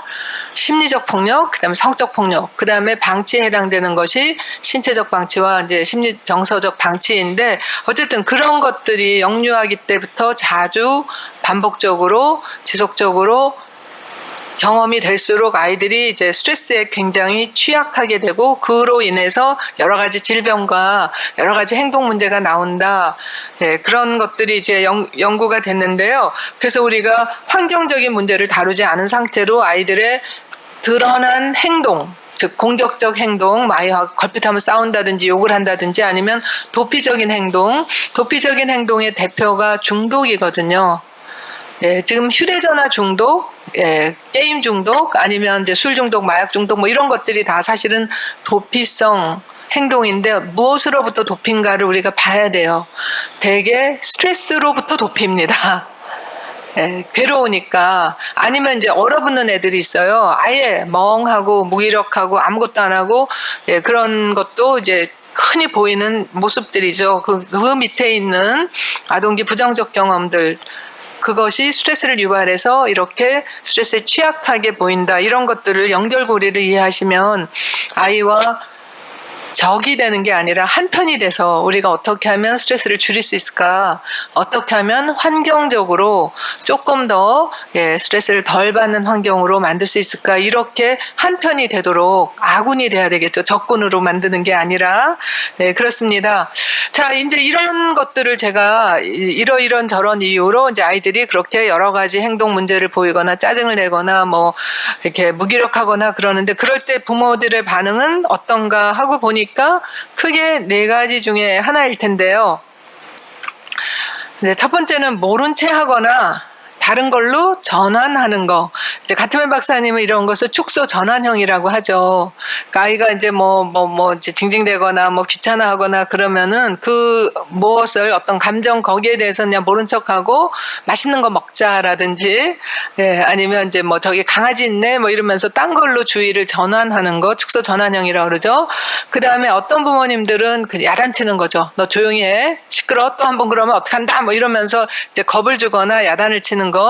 심리적 폭력, 그 다음에 성적 폭력, 그 다음에 방치에 해당되는 것이 신체적 방치와 이제 정서적 방치인데, 어쨌든 그런 것들이 영유아기 때부터 자주 반복적으로 지속적으로 경험이 될수록 아이들이 이제 스트레스에 굉장히 취약하게 되고, 그로 인해서 여러 가지 질병과 여러 가지 행동 문제가 나온다. 그런 것들이 이제 연구가 됐는데요. 그래서 우리가 환경적인 문제를 다루지 않은 상태로 아이들의 드러난 행동, 즉 공격적 행동, 아이와 걸핏하면 싸운다든지 욕을 한다든지, 아니면 도피적인 행동의 대표가 중독이거든요. 지금 휴대전화 중독, 게임 중독, 아니면 이제 술 중독, 마약 중독, 뭐 이런 것들이 다 사실은 도피성 행동인데, 무엇으로부터 도피인가를 우리가 봐야 돼요. 대개 스트레스로부터 도피입니다. 괴로우니까. 아니면 이제 얼어붙는 애들이 있어요. 아예 멍하고 무기력하고 아무것도 안 하고, 그런 것도 이제 흔히 보이는 모습들이죠. 그 밑에 있는 아동기 부정적 경험들, 그것이 스트레스를 유발해서 이렇게 스트레스에 취약하게 보인다, 이런 것들을 연결고리를 이해하시면 아이와 적이 되는 게 아니라 한편이 돼서 우리가 어떻게 하면 스트레스를 줄일 수 있을까, 어떻게 하면 환경적으로 조금 더 스트레스를 덜 받는 환경으로 만들 수 있을까, 이렇게 한편이 되도록 아군이 돼야 되겠죠. 적군으로 만드는 게 아니라. 그렇습니다. 자, 이제 이런 것들을 제가 이런 저런 이유로 이제 아이들이 그렇게 여러 가지 행동 문제를 보이거나 짜증을 내거나 뭐 이렇게 무기력하거나 그러는데, 그럴 때 부모들의 반응은 어떤가 하고 보니까 크게 4가지 중에 하나일 텐데요. 첫 번째는 모른 채 하거나 다른 걸로 전환하는 거. 이제 가트맨 박사님은 이런 것을 축소 전환형이라고 하죠. 그러니까 아이가 이제 이제 징징대거나 뭐 귀찮아하거나 그러면은 그 무엇을, 어떤 감정, 거기에 대해서 그냥 모른 척하고 맛있는 거 먹자라든지, 아니면 이제 뭐 저기 강아지 있네 뭐 이러면서 딴 걸로 주의를 전환하는 거, 축소 전환형이라고 그러죠. 그 다음에 어떤 부모님들은 그 야단치는 거죠. 너 조용히 해, 시끄러, 또 한번 그러면 어떡한다 뭐 이러면서 이제 겁을 주거나 야단을 치는 거.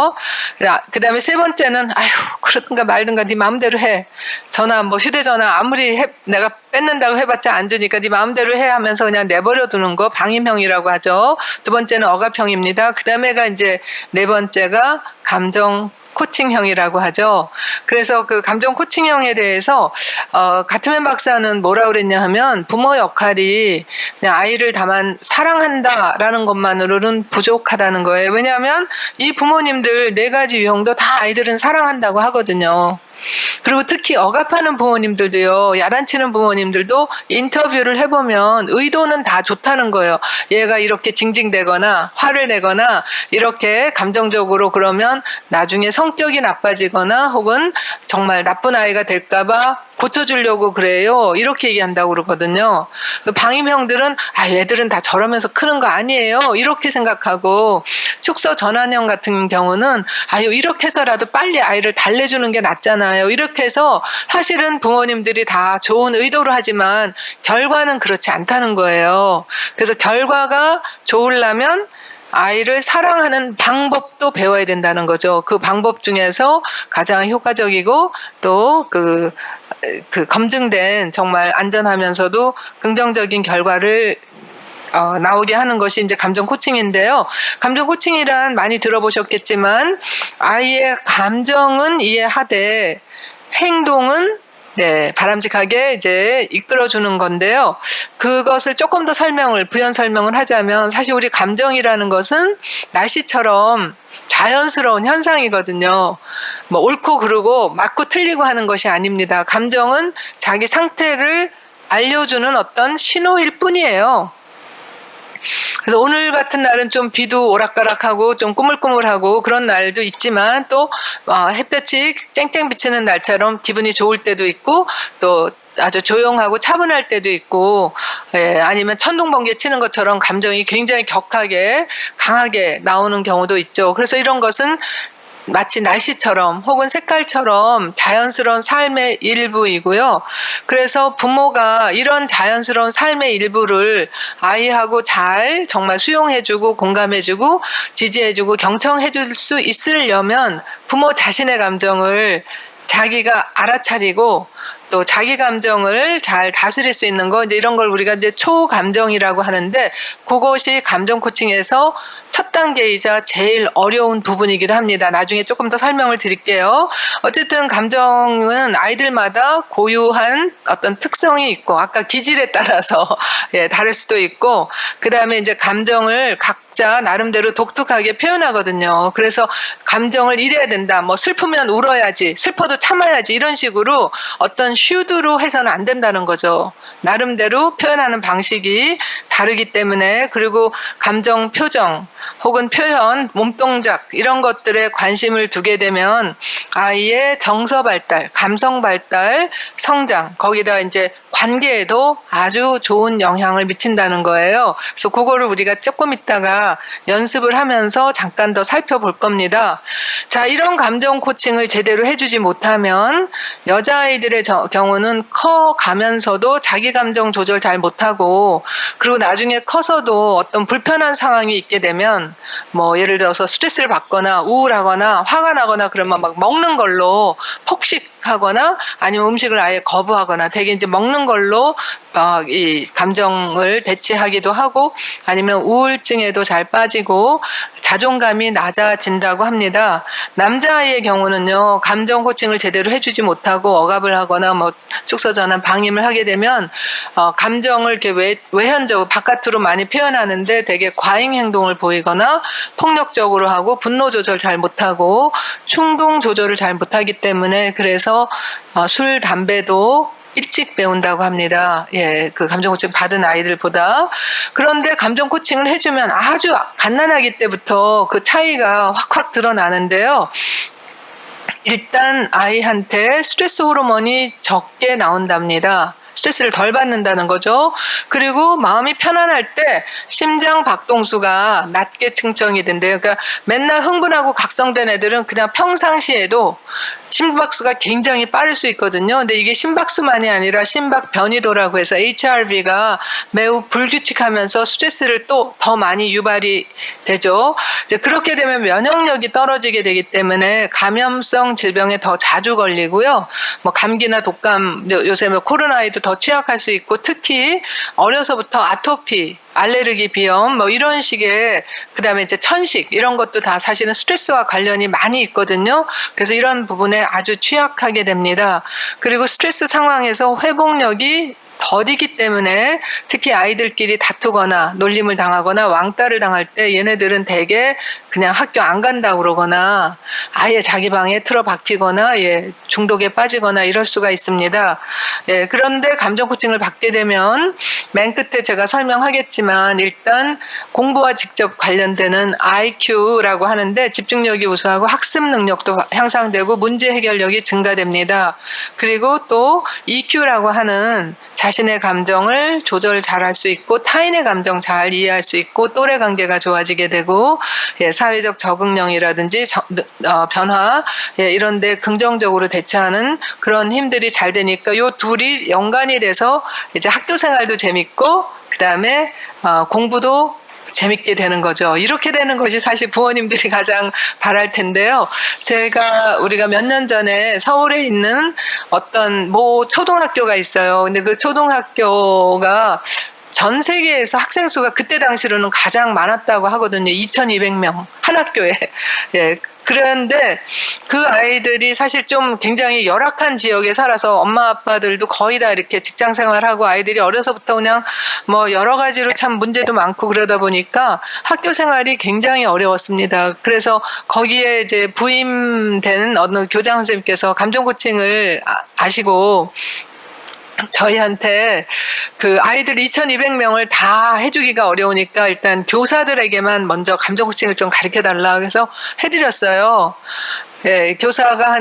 그 다음에 3번째는 아휴 그러든가 말든가 네 마음대로 해, 전화 뭐 휴대전화 아무리 내가 뺏는다고 해봤자 안 주니까 네 마음대로 해 하면서 그냥 내버려 두는 거, 방임형이라고 하죠. 2번째는 억압형입니다. 그 다음에가 이제 4번째가 감정 코칭형이라고 하죠. 그래서 그 감정 코칭형에 대해서 가트맨 박사는 뭐라 그랬냐 하면, 부모 역할이 그냥 아이를 다만 사랑한다라는 것만으로는 부족하다는 거예요. 왜냐하면 이 부모님들 4가지 유형도 다 아이들은 사랑한다고 하거든요. 그리고 특히 억압하는 부모님들도요, 야단치는 부모님들도 인터뷰를 해보면 의도는 다 좋다는 거예요. 얘가 이렇게 징징대거나 화를 내거나 이렇게 감정적으로 그러면 나중에 성격이 나빠지거나 혹은 정말 나쁜 아이가 될까봐 고쳐주려고 그래요, 이렇게 얘기한다고 그러거든요. 그 방임형들은 얘들은 다 저러면서 크는 거 아니에요, 이렇게 생각하고, 축소 전환형 같은 경우는 이렇게 해서라도 빨리 아이를 달래주는 게 낫잖아요, 이렇게 해서 사실은 부모님들이 다 좋은 의도로 하지만 결과는 그렇지 않다는 거예요. 그래서 결과가 좋으려면 아이를 사랑하는 방법도 배워야 된다는 거죠. 그 방법 중에서 가장 효과적이고 또 그 검증된 정말 안전하면서도 긍정적인 결과를 나오게 하는 것이 이제 감정 코칭인데요. 감정 코칭이란 많이 들어보셨겠지만 아이의 감정은 이해하되 행동은 바람직하게 이제 이끌어주는 건데요. 그것을 조금 더 부연 설명을 하자면 사실 우리 감정이라는 것은 날씨처럼 자연스러운 현상이거든요. 뭐 옳고 그르고 맞고 틀리고 하는 것이 아닙니다. 감정은 자기 상태를 알려주는 어떤 신호일 뿐이에요. 그래서 오늘 같은 날은 좀 비도 오락가락하고 좀 꾸물꾸물하고 그런 날도 있지만 또 햇볕이 쨍쨍 비치는 날처럼 기분이 좋을 때도 있고 또 아주 조용하고 차분할 때도 있고 아니면 천둥번개 치는 것처럼 감정이 굉장히 격하게 강하게 나오는 경우도 있죠. 그래서 이런 것은 마치 날씨처럼 혹은 색깔처럼 자연스러운 삶의 일부이고요. 그래서 부모가 이런 자연스러운 삶의 일부를 아이하고 잘 정말 수용해주고 공감해주고 지지해주고 경청해줄 수 있으려면 부모 자신의 감정을 자기가 알아차리고 또 자기 감정을 잘 다스릴 수 있는 거, 이제 이런 걸 우리가 이제 초감정이라고 하는데, 그것이 감정 코칭에서 첫 단계이자 제일 어려운 부분이기도 합니다. 나중에 조금 더 설명을 드릴게요. 어쨌든 감정은 아이들마다 고유한 어떤 특성이 있고, 아까 기질에 따라서 다를 수도 있고, 그 다음에 이제 감정을 각자 나름대로 독특하게 표현하거든요. 그래서 감정을 이래야 된다. 뭐 슬프면 울어야지, 슬퍼도 참아야지, 이런 식으로 어떤 슈드로 해서는 안 된다는 거죠. 나름대로 표현하는 방식이 다르기 때문에, 그리고 감정 표정 혹은 표현, 몸동작 이런 것들에 관심을 두게 되면 아이의 정서 발달, 감성 발달, 성장, 거기다 이제 관계에도 아주 좋은 영향을 미친다는 거예요. 그래서 그거를 우리가 조금 있다가 연습을 하면서 잠깐 더 살펴볼 겁니다. 자, 이런 감정 코칭을 제대로 해주지 못하면 여자아이들의 경우는 커가면서도 자기 감정 조절 잘 못하고, 그리고 나중에 커서도 어떤 불편한 상황이 있게 되면 뭐 예를 들어서 스트레스를 받거나 우울하거나 화가 나거나 그러면 막 먹는 걸로 폭식하거나 아니면 음식을 아예 거부하거나 되게 이제 먹는 걸로 이 감정을 대체하기도 하고, 아니면 우울증에도 잘 빠지고 자존감이 낮아진다고 합니다. 남자아이의 경우는요, 감정 코칭을 제대로 해주지 못하고 억압을 하거나 뭐 축소 전환 방임을 하게 되면 감정을 이렇게 외현적으로 바깥으로 많이 표현하는데 되게 과잉 행동을 보이거나 폭력적으로 하고 분노 조절 잘 못하고 충동 조절을 잘 못하기 때문에, 그래서 술, 담배도 일찍 배운다고 합니다. 그 감정 코칭 받은 아이들보다. 그런데 감정 코칭을 해주면 아주 갓난아기 때부터 그 차이가 확확 드러나는데요. 일단 아이한테 스트레스 호르몬이 적게 나온답니다. 스트레스를 덜 받는다는 거죠. 그리고 마음이 편안할 때 심장 박동수가 낮게 측정이 된대요. 그러니까 맨날 흥분하고 각성된 애들은 그냥 평상시에도 심박수가 굉장히 빠를 수 있거든요. 근데 이게 심박수만이 아니라 심박 변이도라고 해서 HRV가 매우 불규칙하면서 스트레스를 또 더 많이 유발이 되죠. 이제 그렇게 되면 면역력이 떨어지게 되기 때문에 감염성 질병에 더 자주 걸리고요. 뭐 감기나 독감, 요새 뭐 코로나에도 더 취약할 수 있고, 특히 어려서부터 아토피, 알레르기 비염 뭐 이런 식의, 그다음에 이제 천식 이런 것도 다 사실은 스트레스와 관련이 많이 있거든요. 그래서 이런 부분에 아주 취약하게 됩니다. 그리고 스트레스 상황에서 회복력이 더디기 때문에 특히 아이들끼리 다투거나 놀림을 당하거나 왕따를 당할 때 얘네들은 대개 그냥 학교 안 간다고 그러거나 아예 자기 방에 틀어박히거나 중독에 빠지거나 이럴 수가 있습니다. 그런데 감정 코칭을 받게 되면 맨 끝에 제가 설명하겠지만, 일단 공부와 직접 관련되는 IQ라고 하는데 집중력이 우수하고 학습 능력도 향상되고 문제 해결력이 증가됩니다. 그리고 또 EQ라고 하는 자신의 감정을 조절 잘할 수 있고 타인의 감정 잘 이해할 수 있고 또래 관계가 좋아지게 되고, 사회적 적응력이라든지 변화 이런 데 긍정적으로 대처하는 그런 힘들이 잘 되니까 요 둘이 연관이 돼서 이제 학교 생활도 재밌고 그다음에 공부도 재밌게 되는 거죠. 이렇게 되는 것이 사실 부모님들이 가장 바랄 텐데요. 우리가 몇 년 전에 서울에 있는 어떤 초등학교가 있어요. 근데 그 초등학교가 전 세계에서 학생 수가 그때 당시로는 가장 많았다고 하거든요. 2,200명 한 학교에. 예. 그런데 그 아이들이 사실 좀 굉장히 열악한 지역에 살아서 엄마 아빠들도 거의 다 이렇게 직장 생활하고 아이들이 어려서부터 그냥 뭐 여러 가지로 참 문제도 많고 그러다 보니까 학교 생활이 굉장히 어려웠습니다. 그래서 거기에 이제 부임된 어느 교장 선생님께서 감정 코칭을 아시고 저희한테 그 아이들 2,200명을 다 해주기가 어려우니까 일단 교사들에게만 먼저 감정 코칭을 좀 가르쳐 달라 그래서 해드렸어요. 예, 교사가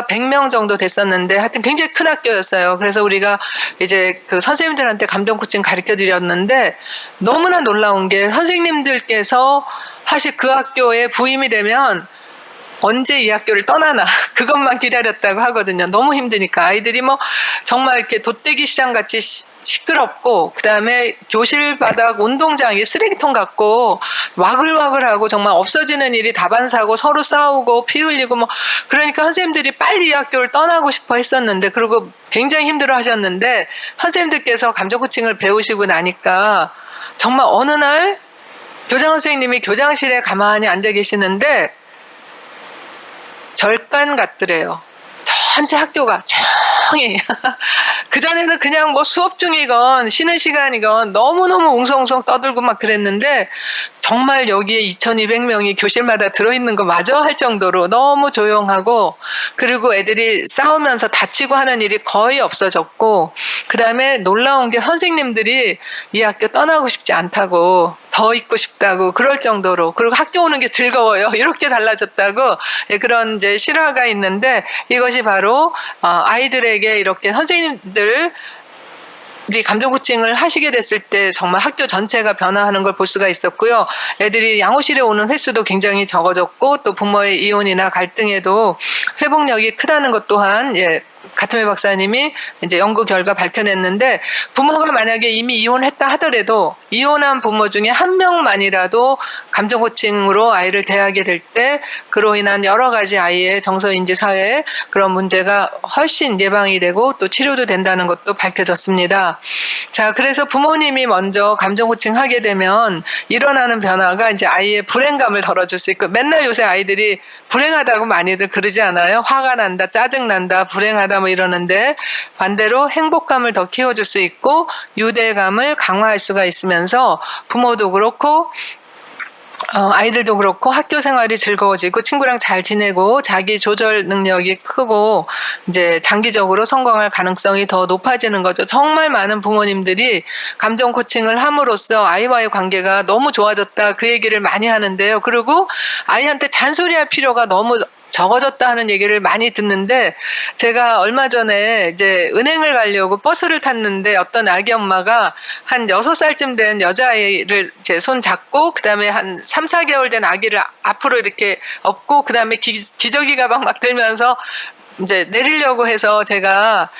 100명 정도 됐었는데 하여튼 굉장히 큰 학교였어요. 그래서 우리가 이제 그 선생님들한테 감정 코칭 가르쳐 드렸는데 너무나 놀라운 게 선생님들께서 사실 그 학교에 부임이 되면 언제 이 학교를 떠나나 그것만 기다렸다고 하거든요. 너무 힘드니까 아이들이 뭐 정말 이렇게 돗대기 시장 같이 시끄럽고 그다음에 교실 바닥 운동장이 쓰레기통 같고 와글와글하고 정말 없어지는 일이 다반사고 서로 싸우고 피 흘리고 뭐 그러니까 선생님들이 빨리 이 학교를 떠나고 싶어 했었는데 그리고 굉장히 힘들어 하셨는데 선생님들께서 감정 코칭을 배우시고 나니까 정말 어느 날 교장 선생님이 교장실에 가만히 앉아 계시는데 절간 같더래요. 전체 학교가 조용히. 그전에는 그냥 뭐 수업 중이건 쉬는 시간이건 너무너무 웅성웅성 떠들고 막 그랬는데 정말 여기에 2,200명이 교실마다 들어있는 거 맞아 할 정도로 너무 조용하고 그리고 애들이 싸우면서 다치고 하는 일이 거의 없어졌고 그 다음에 놀라운 게 선생님들이 이 학교 떠나고 싶지 않다고 더 있고 싶다고 그럴 정도로 그리고 학교 오는 게 즐거워요. 이렇게 달라졌다고 그런 이제 실화가 있는데 이것이 바로 아이들에게 이렇게 선생님들이 감정 코칭을 하시게 됐을 때 정말 학교 전체가 변화하는 걸 볼 수가 있었고요. 애들이 양호실에 오는 횟수도 굉장히 적어졌고 또 부모의 이혼이나 갈등에도 회복력이 크다는 것 또한 가트메 박사님이 이제 연구 결과 밝혀냈는데 부모가 만약에 이미 이혼했다 하더라도 이혼한 부모 중에 한 명만이라도 감정 코칭으로 아이를 대하게 될 때 그로 인한 여러 가지 아이의 정서인지 사회에 그런 문제가 훨씬 예방이 되고 또 치료도 된다는 것도 밝혀졌습니다. 자, 그래서 부모님이 먼저 감정 코칭 하게 되면 일어나는 변화가 이제 아이의 불행감을 덜어줄 수 있고 맨날 요새 아이들이 불행하다고 많이들 그러지 않아요? 화가 난다, 짜증난다, 불행하다 뭐 이러는데 반대로 행복감을 더 키워줄 수 있고 유대감을 강화할 수가 있으면서 부모도 그렇고 아이들도 그렇고 학교 생활이 즐거워지고 친구랑 잘 지내고 자기 조절 능력이 크고 이제 장기적으로 성공할 가능성이 더 높아지는 거죠. 정말 많은 부모님들이 감정 코칭을 함으로써 아이와의 관계가 너무 좋아졌다 그 얘기를 많이 하는데요. 그리고 아이한테 잔소리할 필요가 너무 적어졌다 하는 얘기를 많이 듣는데 제가 얼마 전에 이제 은행을 가려고 버스를 탔는데 어떤 아기 엄마가 한 6살쯤 된 여자아이를 제 손 잡고 그다음에 한 3, 4개월 된 아기를 앞으로 이렇게 업고 그다음에 기저귀 가방 막 들면서 이제 내리려고 해서 제가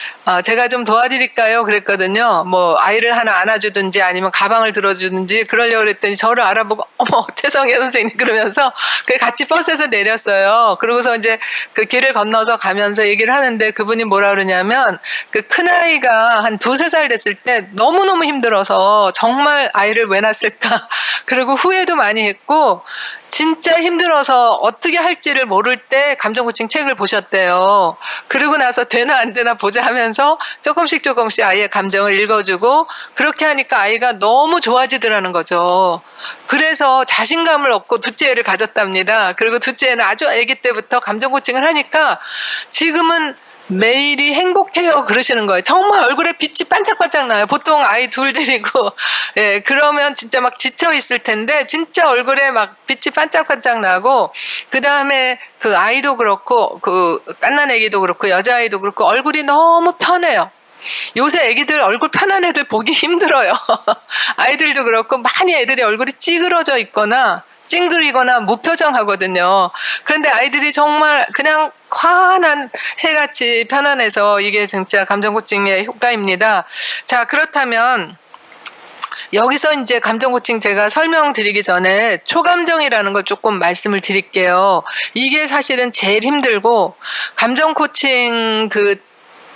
좀 도와드릴까요? 그랬거든요. 뭐 아이를 하나 안아주든지 아니면 가방을 들어주든지 그러려고 그랬더니 저를 알아보고 어머 죄송해요 선생님 그러면서 같이 버스에서 내렸어요. 그러고서 이제 그 길을 건너서 가면서 얘기를 하는데 그분이 뭐라 그러냐면 그 큰아이가 한 2, 3살 됐을 때 너무너무 힘들어서 정말 아이를 왜 낳았을까 그리고 후회도 많이 했고 진짜 힘들어서 어떻게 할지를 모를 때 감정 코칭 책을 보셨대요. 그러고 나서 되나 안 되나 보자 하면서 조금씩 아이의 감정을 읽어주고 그렇게 하니까 아이가 너무 좋아지더라는 거죠. 그래서 자신감을 얻고 둘째 애를 가졌답니다. 그리고 둘째 애는 아주 아기 때부터 감정 코칭을 하니까 지금은 매일이 행복해요 그러시는 거예요. 정말 얼굴에 빛이 반짝반짝 나요. 보통 아이 둘 데리고 그러면 진짜 막 지쳐 있을 텐데 진짜 얼굴에 막 빛이 반짝반짝 나고 그 다음에 그 아이도 그렇고 그 갓난 애기도 그렇고 여자아이도 그렇고 얼굴이 너무 편해요. 요새 애기들 얼굴 편한 애들 보기 힘들어요. 아이들도 그렇고 많이 애들이 얼굴이 찌그러져 있거나 찡그리거나 무표정하거든요. 그런데 아이들이 정말 그냥 환한 해같이 편안해서 이게 진짜 감정 코칭의 효과입니다. 자, 그렇다면 여기서 이제 감정 코칭 제가 설명드리기 전에 초감정이라는 걸 조금 말씀을 드릴게요. 이게 사실은 제일 힘들고 감정 코칭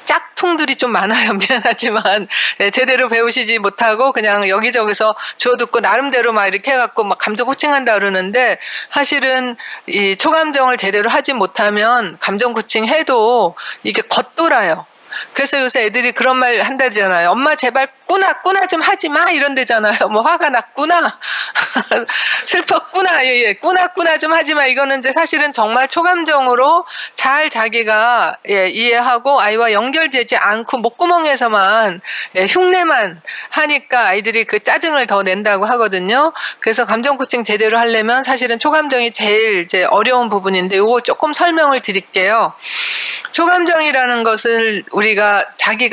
짝퉁들이 좀 많아요. 미안하지만 제대로 배우시지 못하고 그냥 여기저기서 주워 듣고 나름대로 막 이렇게 해갖고 막 감정 코칭한다 그러는데 사실은 이 초감정을 제대로 하지 못하면 감정 코칭 해도 이게 겉돌아요. 그래서 요새 애들이 그런 말 한다잖아요. 엄마 제발 꾸나 좀 하지 마 이런 데잖아요. 뭐 화가 났구나 슬펐구나 예, 꾸나 좀 하지 마. 이거는 이제 사실은 정말 초감정으로 잘 자기가 이해하고 아이와 연결되지 않고 목구멍에서만 흉내만 하니까 아이들이 그 짜증을 더 낸다고 하거든요. 그래서 감정 코칭 제대로 하려면 사실은 초감정이 제일 이제 어려운 부분인데 이거 조금 설명을 드릴게요. 초감정이라는 것을 우리가 자기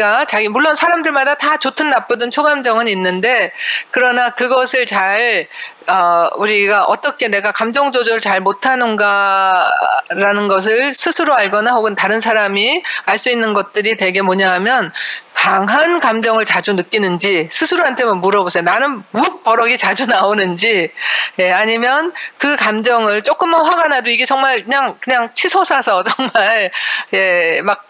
물론 사람들마다 다 좋든 나쁘든 초감정은 있는데 그러나 그것을 잘 우리가 어떻게 내가 감정 조절 잘 못하는가라는 것을 스스로 알거나 혹은 다른 사람이 알 수 있는 것들이 되게 뭐냐 하면 강한 감정을 자주 느끼는지 스스로한테만 물어보세요. 나는 묵 버럭이 자주 나오는지 아니면 그 감정을 조금만 화가 나도 이게 정말 그냥 치솟아서 정말 막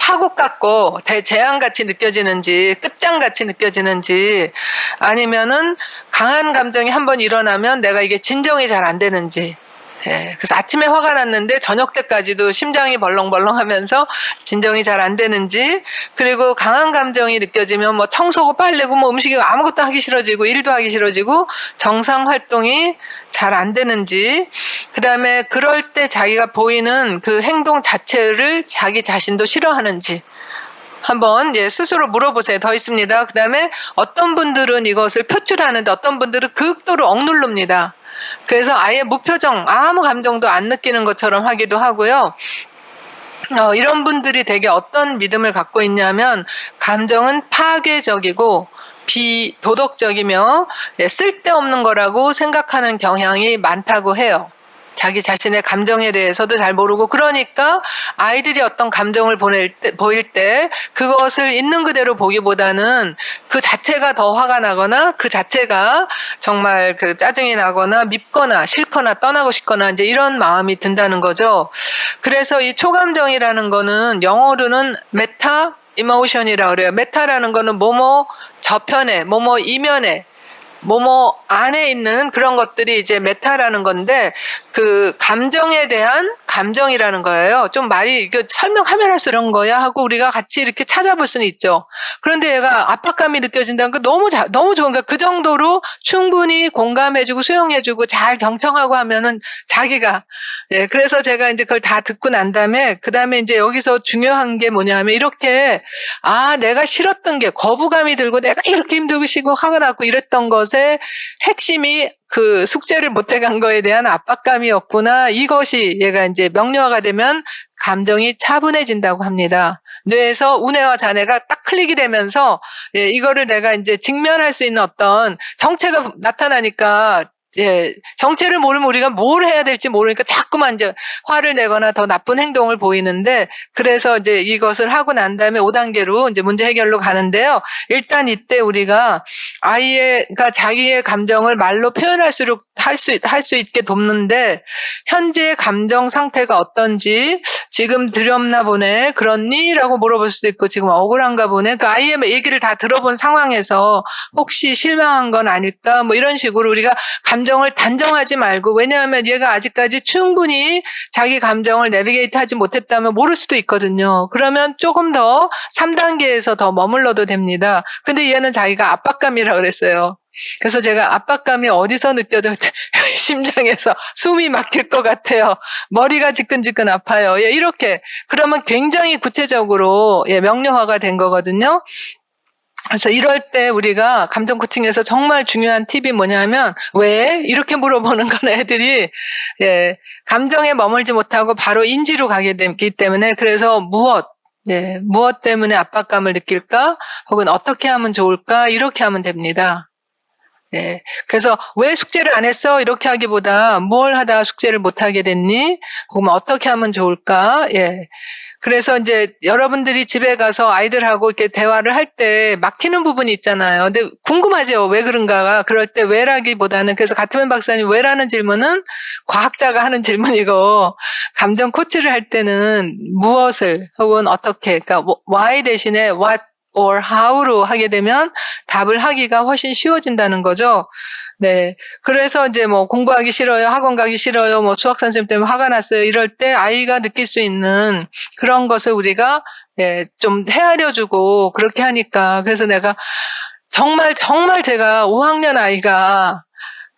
파국 같고 대재앙같이 느껴지는지 끝장같이 느껴지는지 아니면은 강한 감정이 한번 일어나면 내가 이게 진정이 잘 안 되는지 그래서 아침에 화가 났는데 저녁 때까지도 심장이 벌렁벌렁 하면서 진정이 잘 안 되는지 그리고 강한 감정이 느껴지면 뭐 청소고 빨래고 뭐 음식이 아무것도 하기 싫어지고 일도 하기 싫어지고 정상 활동이 잘 안 되는지 그 다음에 그럴 때 자기가 보이는 그 행동 자체를 자기 자신도 싫어하는지 한번 스스로 물어보세요. 더 있습니다. 그 다음에 어떤 분들은 이것을 표출하는데 어떤 분들은 극도로 억누릅니다. 그래서 아예 무표정 아무 감정도 안 느끼는 것처럼 하기도 하고요. 이런 분들이 되게 어떤 믿음을 갖고 있냐면 감정은 파괴적이고 비도덕적이며 쓸데없는 거라고 생각하는 경향이 많다고 해요. 자기 자신의 감정에 대해서도 잘 모르고 그러니까 아이들이 어떤 감정을 보일 때 그것을 있는 그대로 보기보다는 그 자체가 더 화가 나거나 그 자체가 정말 그 짜증이 나거나 밉거나 싫거나 떠나고 싶거나 이제 이런 마음이 든다는 거죠. 그래서 이 초감정이라는 거는 영어로는 메타 이모션이라고 그래요. 메타라는 거는 뭐뭐 저편에 뭐뭐 이면에 뭐뭐 안에 있는 그런 것들이 이제 메타라는 건데 그 감정에 대한 감정이라는 거예요. 좀 말이 이거 설명하면 할수록 이런 거야 하고 우리가 같이 이렇게 찾아볼 수는 있죠. 그런데 얘가 압박감이 느껴진다는 거 너무 좋은 거야. 그 정도로 충분히 공감해주고 수용해주고 잘 경청하고 하면은 자기가 그래서 제가 이제 그걸 다 듣고 난 다음에 그 다음에 이제 여기서 중요한 게 뭐냐면 이렇게 내가 싫었던 게 거부감이 들고 내가 이렇게 힘들고 쉬고 화가 났고 이랬던 것의 핵심이 그 숙제를 못 해간 거에 대한 압박감이었구나. 이것이 얘가 이제 명료화가 되면 감정이 차분해진다고 합니다. 뇌에서 우뇌와 잔해가 딱 클릭이 되면서 이거를 내가 이제 직면할 수 있는 어떤 정체가 나타나니까 정체를 모르면 우리가 뭘 해야 될지 모르니까 자꾸만 이제 화를 내거나 더 나쁜 행동을 보이는데 그래서 이제 이것을 하고 난 다음에 5단계로 이제 문제 해결로 가는데요. 일단 이때 우리가 아이가 자기의 감정을 말로 표현할수록 할 수 있게 돕는데 현재 감정 상태가 어떤지 지금 두렵나 보네 그렇니? 라고 물어볼 수도 있고 지금 억울한가 보네 그 아이의 얘기를 다 들어본 상황에서 혹시 실망한 건 아닐까 뭐 이런 식으로 우리가 감정을 단정하지 말고 왜냐하면 얘가 아직까지 충분히 자기 감정을 내비게이트 하지 못했다면 모를 수도 있거든요. 그러면 조금 더 3단계에서 더 머물러도 됩니다. 근데 얘는 자기가 압박감이라고 그랬어요. 그래서 제가 압박감이 어디서 느껴져? 심장에서 숨이 막힐 것 같아요. 머리가 지끈지끈 아파요. 이렇게 그러면 굉장히 구체적으로 명료화가 된 거거든요. 그래서 이럴 때 우리가 감정 코칭에서 정말 중요한 팁이 뭐냐면 왜? 이렇게 물어보는 건 애들이 감정에 머물지 못하고 바로 인지로 가게 되기 때문에 그래서 무엇 때문에 압박감을 느낄까? 혹은 어떻게 하면 좋을까? 이렇게 하면 됩니다. 예. 그래서 왜 숙제를 안 했어? 이렇게 하기보다 뭘 하다가 숙제를 못 하게 됐니? 그럼 어떻게 하면 좋을까? 예. 그래서 이제 여러분들이 집에 가서 아이들하고 이렇게 대화를 할 때 막히는 부분이 있잖아요. 근데 궁금하죠. 왜 그런가가. 그럴 때 왜라기보다는 그래서 가트맨 박사님 왜라는 질문은 과학자가 하는 질문이고 감정 코치를 할 때는 무엇을 혹은 어떻게 그러니까 why 대신에 what or how로 하게 되면 답을 하기가 훨씬 쉬워진다는 거죠. 네. 그래서 이제 뭐 공부하기 싫어요, 학원 가기 싫어요, 뭐 수학 선생님 때문에 화가 났어요. 이럴 때 아이가 느낄 수 있는 그런 것을 우리가 예, 좀 헤아려주고 그렇게 하니까 그래서 내가 정말 제가 5학년 아이가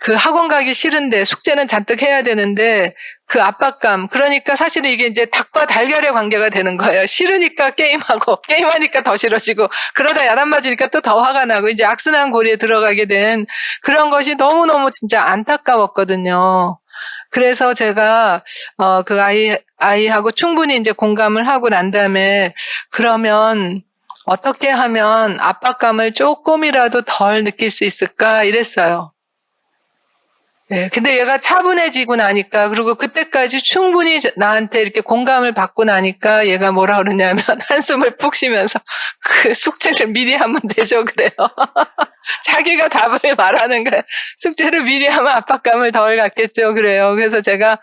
그 학원 가기 싫은데 숙제는 잔뜩 해야 되는데 그 압박감 그러니까 사실은 이게 이제 닭과 달걀의 관계가 되는 거예요. 싫으니까 게임하고 게임하니까 더 싫어지고 그러다 야단 맞으니까 또 더 화가 나고 이제 악순환 고리에 들어가게 된 그런 것이 너무너무 진짜 안타까웠거든요. 그래서 제가 그 아이하고 충분히 이제 공감을 하고 난 다음에 그러면 어떻게 하면 압박감을 조금이라도 덜 느낄 수 있을까 이랬어요. 네, 근데 얘가 차분해지고 나니까, 그리고 그때까지 충분히 나한테 이렇게 공감을 받고 나니까 얘가 뭐라 그러냐면, 한숨을 푹 쉬면서, 그 숙제를 미리 하면 되죠, 그래요. 자기가 답을 말하는 거예요. 숙제를 미리 하면 압박감을 덜 갖겠죠, 그래요. 그래서 제가,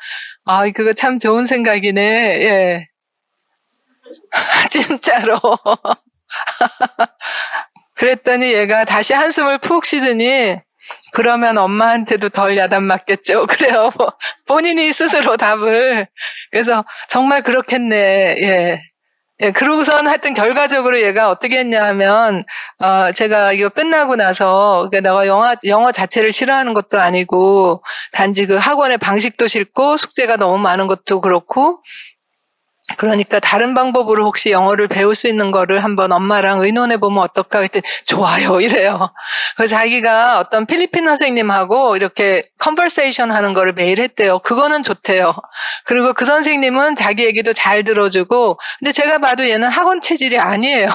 그거 참 좋은 생각이네, 예. 진짜로. 그랬더니 얘가 다시 한숨을 푹 쉬더니, 그러면 엄마한테도 덜 야단 맞겠죠. 그래요. 본인이 스스로 답을. 그래서 정말 그렇겠네. 예. 예, 그러고선 하여튼 결과적으로 얘가 어떻게 했냐 하면, 제가 이거 끝나고 나서, 내가 영어 자체를 싫어하는 것도 아니고, 단지 그 학원의 방식도 싫고, 숙제가 너무 많은 것도 그렇고, 그러니까 다른 방법으로 혹시 영어를 배울 수 있는 거를 한번 엄마랑 의논해 보면 어떨까 했더니 좋아요 이래요. 그래서 자기가 어떤 필리핀 선생님하고 이렇게 컨버세이션 하는 거를 매일 했대요. 그거는 좋대요. 그리고 그 선생님은 자기 얘기도 잘 들어주고 근데 제가 봐도 얘는 학원 체질이 아니에요.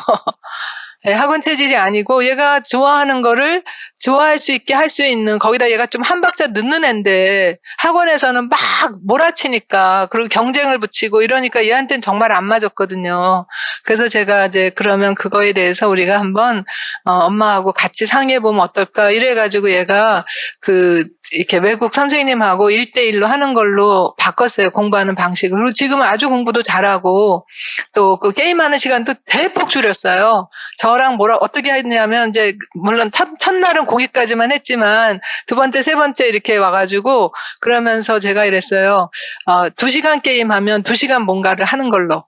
네, 학원 체질이 아니고 얘가 좋아하는 거를 좋아할 수 있게 할 수 있는 거기다 얘가 좀 한 박자 늦는 애인데 학원에서는 막 몰아치니까 그리고 경쟁을 붙이고 이러니까 얘한테는 정말 안 맞았거든요. 그래서 제가 이제 그러면 그거에 대해서 우리가 한번 엄마하고 같이 상의해 보면 어떨까 이래가지고 얘가 그 이렇게 외국 선생님하고 1대1로 하는 걸로 바꿨어요. 공부하는 방식을. 그리고 지금은 아주 공부도 잘하고 또 그 게임하는 시간도 대폭 줄였어요. 저랑 어떻게 했냐면 이제 물론 첫날은 거기까지만 했지만 두 번째, 세 번째 이렇게 와가지고 그러면서 제가 이랬어요. 2시간 게임하면 2시간 뭔가를 하는 걸로.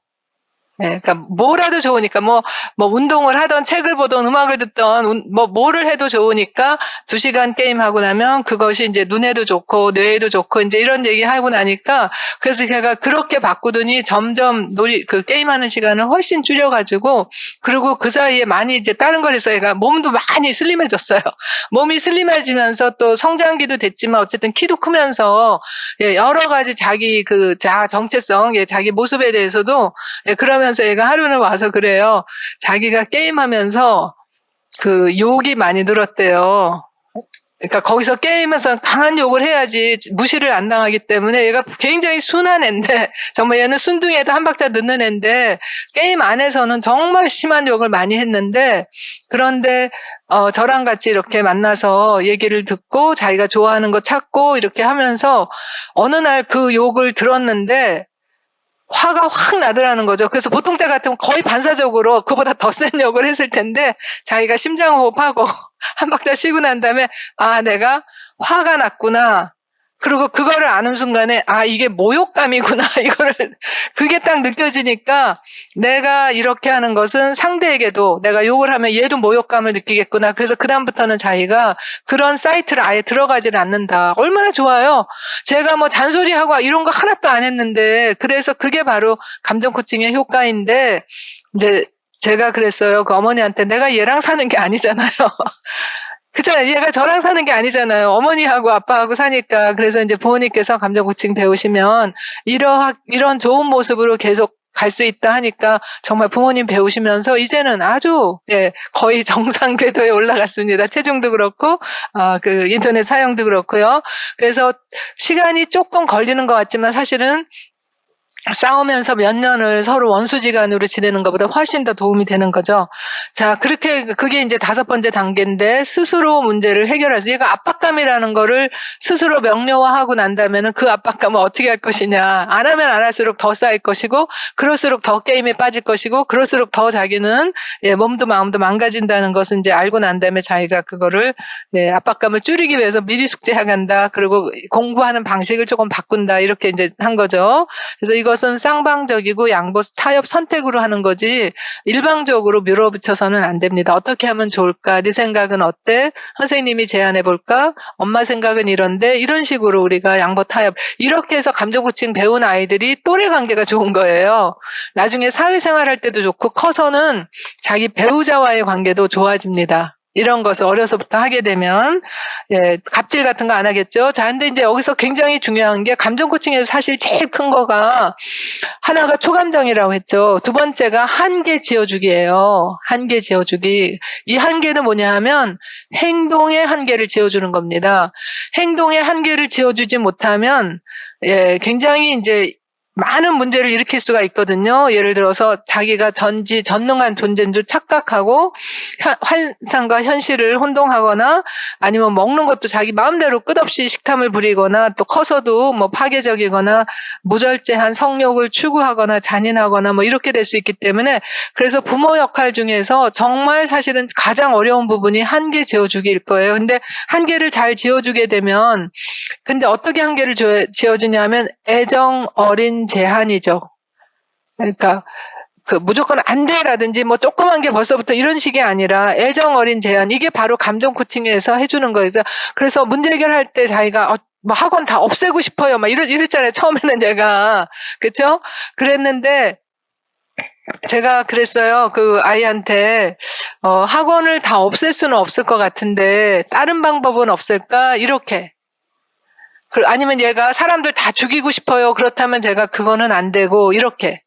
네, 그러니까 뭐라도 좋으니까 뭐 운동을 하던 책을 보던 음악을 듣던 뭐를 해도 좋으니까 2시간 게임하고 나면 그것이 이제 눈에도 좋고 뇌에도 좋고 이제 이런 얘기 하고 나니까 그래서 제가 그렇게 바꾸더니 점점 그 게임하는 시간을 훨씬 줄여가지고 그리고 그 사이에 많이 이제 다른 걸 해서 얘가 몸도 많이 슬림해졌어요. 몸이 슬림해지면서 또 성장기도 됐지만 어쨌든 키도 크면서 예, 여러 가지 자기 그 정체성, 예, 자기 모습에 대해서도 예, 그러면서 얘가 하루는 와서 그래요. 자기가 게임하면서 그 욕이 많이 늘었대요. 그러니까 거기서 게임에서 강한 욕을 해야지 무시를 안 당하기 때문에 얘가 굉장히 순한 애인데 정말 얘는 순둥이에도 한 박자 늦는 애인데 게임 안에서는 정말 심한 욕을 많이 했는데 그런데 저랑 같이 이렇게 만나서 얘기를 듣고 자기가 좋아하는 거 찾고 이렇게 하면서 어느 날 그 욕을 들었는데 화가 확 나더라는 거죠. 그래서 보통 때 같으면 거의 반사적으로 그보다 더 센 욕을 했을 텐데 자기가 심장호흡하고 한 박자 쉬고 난 다음에 내가 화가 났구나. 그리고 그거를 아는 순간에 이게 모욕감이구나. 이거를 그게 딱 느껴지니까 내가 이렇게 하는 것은 상대에게도 내가 욕을 하면 얘도 모욕감을 느끼겠구나. 그래서 그다음부터는 자기가 그런 사이트를 아예 들어가지를 않는다. 얼마나 좋아요. 제가 뭐 잔소리하고 이런 거 하나도 안 했는데 그래서 그게 바로 감정 코칭의 효과인데 이제 제가 그랬어요. 그 어머니한테 내가 얘랑 사는 게 아니잖아요. 그렇잖아요. 얘가 저랑 사는 게 아니잖아요. 어머니하고 아빠하고 사니까. 그래서 이제 부모님께서 감정 코칭 배우시면 이런 좋은 모습으로 계속 갈 수 있다 하니까 정말 부모님 배우시면서 이제는 아주 거의 정상 궤도에 올라갔습니다. 체중도 그렇고 그 인터넷 사용도 그렇고요. 그래서 시간이 조금 걸리는 것 같지만 사실은 싸우면서 몇 년을 서로 원수지간으로 지내는 것보다 훨씬 더 도움이 되는 거죠. 자, 그게 이제 5번째 단계인데, 스스로 문제를 해결해서, 얘가 압박감이라는 거를 스스로 명료화하고 난다면은 그 압박감을 어떻게 할 것이냐. 안 하면 안 할수록 더 쌓일 것이고, 그럴수록 더 게임에 빠질 것이고, 그럴수록 더 자기는 몸도 마음도 망가진다는 것을 이제 알고 난 다음에 자기가 그거를 압박감을 줄이기 위해서 미리 숙제해간다. 그리고 공부하는 방식을 조금 바꾼다. 이렇게 이제 한 거죠. 그래서 이것은 쌍방적이고 양보 타협 선택으로 하는 거지 일방적으로 밀어붙여서는 안 됩니다. 어떻게 하면 좋을까? 네 생각은 어때? 선생님이 제안해 볼까? 엄마 생각은 이런데 이런 식으로 우리가 양보 타협 이렇게 해서 감정 코칭 배운 아이들이 또래 관계가 좋은 거예요. 나중에 사회생활 할 때도 좋고 커서는 자기 배우자와의 관계도 좋아집니다. 이런 것을 어려서부터 하게 되면 갑질 같은 거 안 하겠죠. 자, 근데 이제 여기서 굉장히 중요한 게 감정 코칭에서 사실 제일 큰 거가 하나가 초감정이라고 했죠. 두 번째가 한계 지어주기예요. 한계 지어주기. 이 한계는 뭐냐 하면 행동의 한계를 지어주는 겁니다. 행동의 한계를 지어주지 못하면 굉장히 이제 많은 문제를 일으킬 수가 있거든요. 예를 들어서 자기가 전능한 존재인 줄 착각하고 환상과 현실을 혼동하거나 아니면 먹는 것도 자기 마음대로 끝없이 식탐을 부리거나 또 커서도 뭐 파괴적이거나 무절제한 성욕을 추구하거나 잔인하거나 뭐 이렇게 될 수 있기 때문에 그래서 부모 역할 중에서 정말 사실은 가장 어려운 부분이 한계 지어주기일 거예요. 근데 한계를 잘 지어주게 되면 근데 어떻게 한계를 지어주냐면 애정 어린 제한이죠. 그러니까 무조건 안 돼라든지 뭐 조그만 게 벌써부터 이런 식이 아니라 애정 어린 제한 이게 바로 감정 코칭에서 해주는 거예요. 그래서 문제 해결할 때 자기가 뭐 학원 다 없애고 싶어요. 막 이랬잖아요. 처음에는 제가 그렇죠? 그랬는데 제가 그랬어요. 그 아이한테 학원을 다 없앨 수는 없을 것 같은데 다른 방법은 없을까? 이렇게. 아니면 얘가 사람들 다 죽이고 싶어요. 그렇다면 제가 그거는 안 되고 이렇게.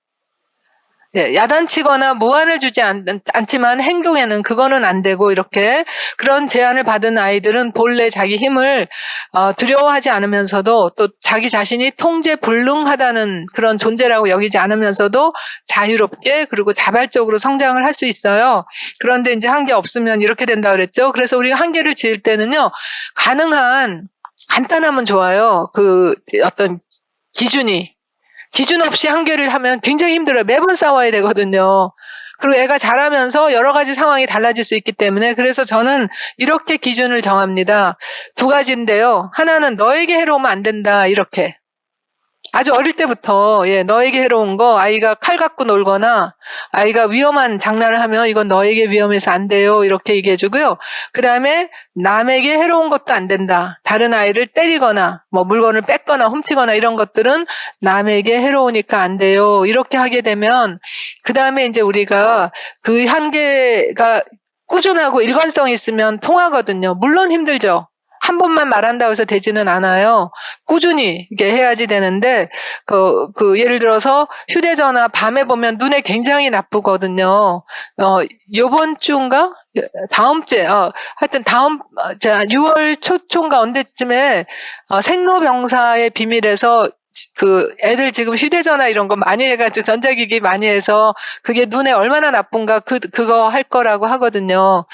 야단치거나 무안을 주지 않지만 행동에는 그거는 안 되고 이렇게 그런 제안을 받은 아이들은 본래 자기 힘을 두려워하지 않으면서도 또 자기 자신이 통제불능하다는 그런 존재라고 여기지 않으면서도 자유롭게 그리고 자발적으로 성장을 할 수 있어요. 그런데 이제 한계 없으면 이렇게 된다 그랬죠. 그래서 우리가 한계를 지을 때는요. 가능한 간단하면 좋아요. 그 어떤 기준 없이 한계를 하면 굉장히 힘들어요. 매번 싸워야 되거든요. 그리고 애가 자라면서 여러 가지 상황이 달라질 수 있기 때문에 그래서 저는 이렇게 기준을 정합니다. 2가지인데요. 하나는 너에게 해로우면 안 된다. 이렇게. 아주 어릴 때부터 너에게 해로운 거 아이가 칼 갖고 놀거나 아이가 위험한 장난을 하면 이건 너에게 위험해서 안 돼요. 이렇게 얘기해 주고요. 그다음에 남에게 해로운 것도 안 된다. 다른 아이를 때리거나 뭐 물건을 뺏거나 훔치거나 이런 것들은 남에게 해로우니까 안 돼요. 이렇게 하게 되면 그다음에 이제 우리가 그 한계가 꾸준하고 일관성이 있으면 통하거든요. 물론 힘들죠. 한 번만 말한다고 해서 되지는 않아요. 꾸준히 이게 해야지 되는데, 예를 들어서 휴대전화 밤에 보면 눈에 굉장히 나쁘거든요. 요번 주인가? 다음 주에, 하여튼 6월 초인가 언제쯤에, 생로병사의 비밀에서 애들 지금 휴대전화 이런 거 많이 해가지고 전자기기 많이 해서 그게 눈에 얼마나 나쁜가 그거 할 거라고 하거든요.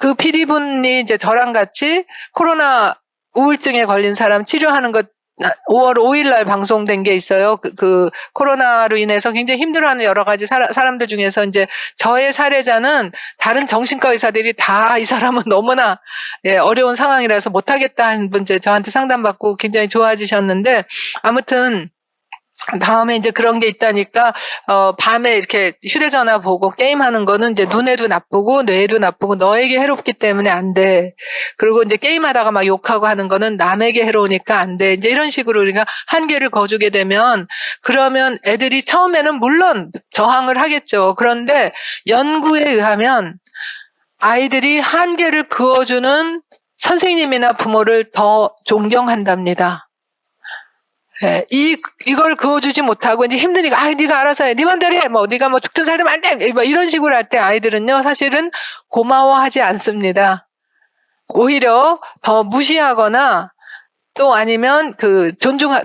그 PD분이 이제 저랑 같이 코로나 우울증에 걸린 사람 치료하는 것 5월 5일 날 방송된 게 있어요. 그 코로나로 인해서 굉장히 힘들어하는 여러 가지 사람들 중에서 이제 저의 사례자는 다른 정신과 의사들이 다 이 사람은 너무나 어려운 상황이라서 못하겠다 하는 분 이제 저한테 상담받고 굉장히 좋아지셨는데 아무튼 다음에 이제 그런 게 있다니까, 밤에 이렇게 휴대전화 보고 게임하는 거는 이제 눈에도 나쁘고 뇌에도 나쁘고 너에게 해롭기 때문에 안 돼. 그리고 이제 게임하다가 막 욕하고 하는 거는 남에게 해로우니까 안 돼. 이제 이런 식으로 우리가 한계를 거주게 되면 그러면 애들이 처음에는 물론 저항을 하겠죠. 그런데 연구에 의하면 아이들이 한계를 그어주는 선생님이나 부모를 더 존경한답니다. 예, 이걸 그어주지 못하고 이제 힘드니까, 네가 알아서 해. 네 맘대로 해. 뭐, 네가 뭐 죽든 살든 안 돼. 뭐 이런 식으로 할 때 아이들은요, 사실은 고마워하지 않습니다. 오히려 더 무시하거나 또 아니면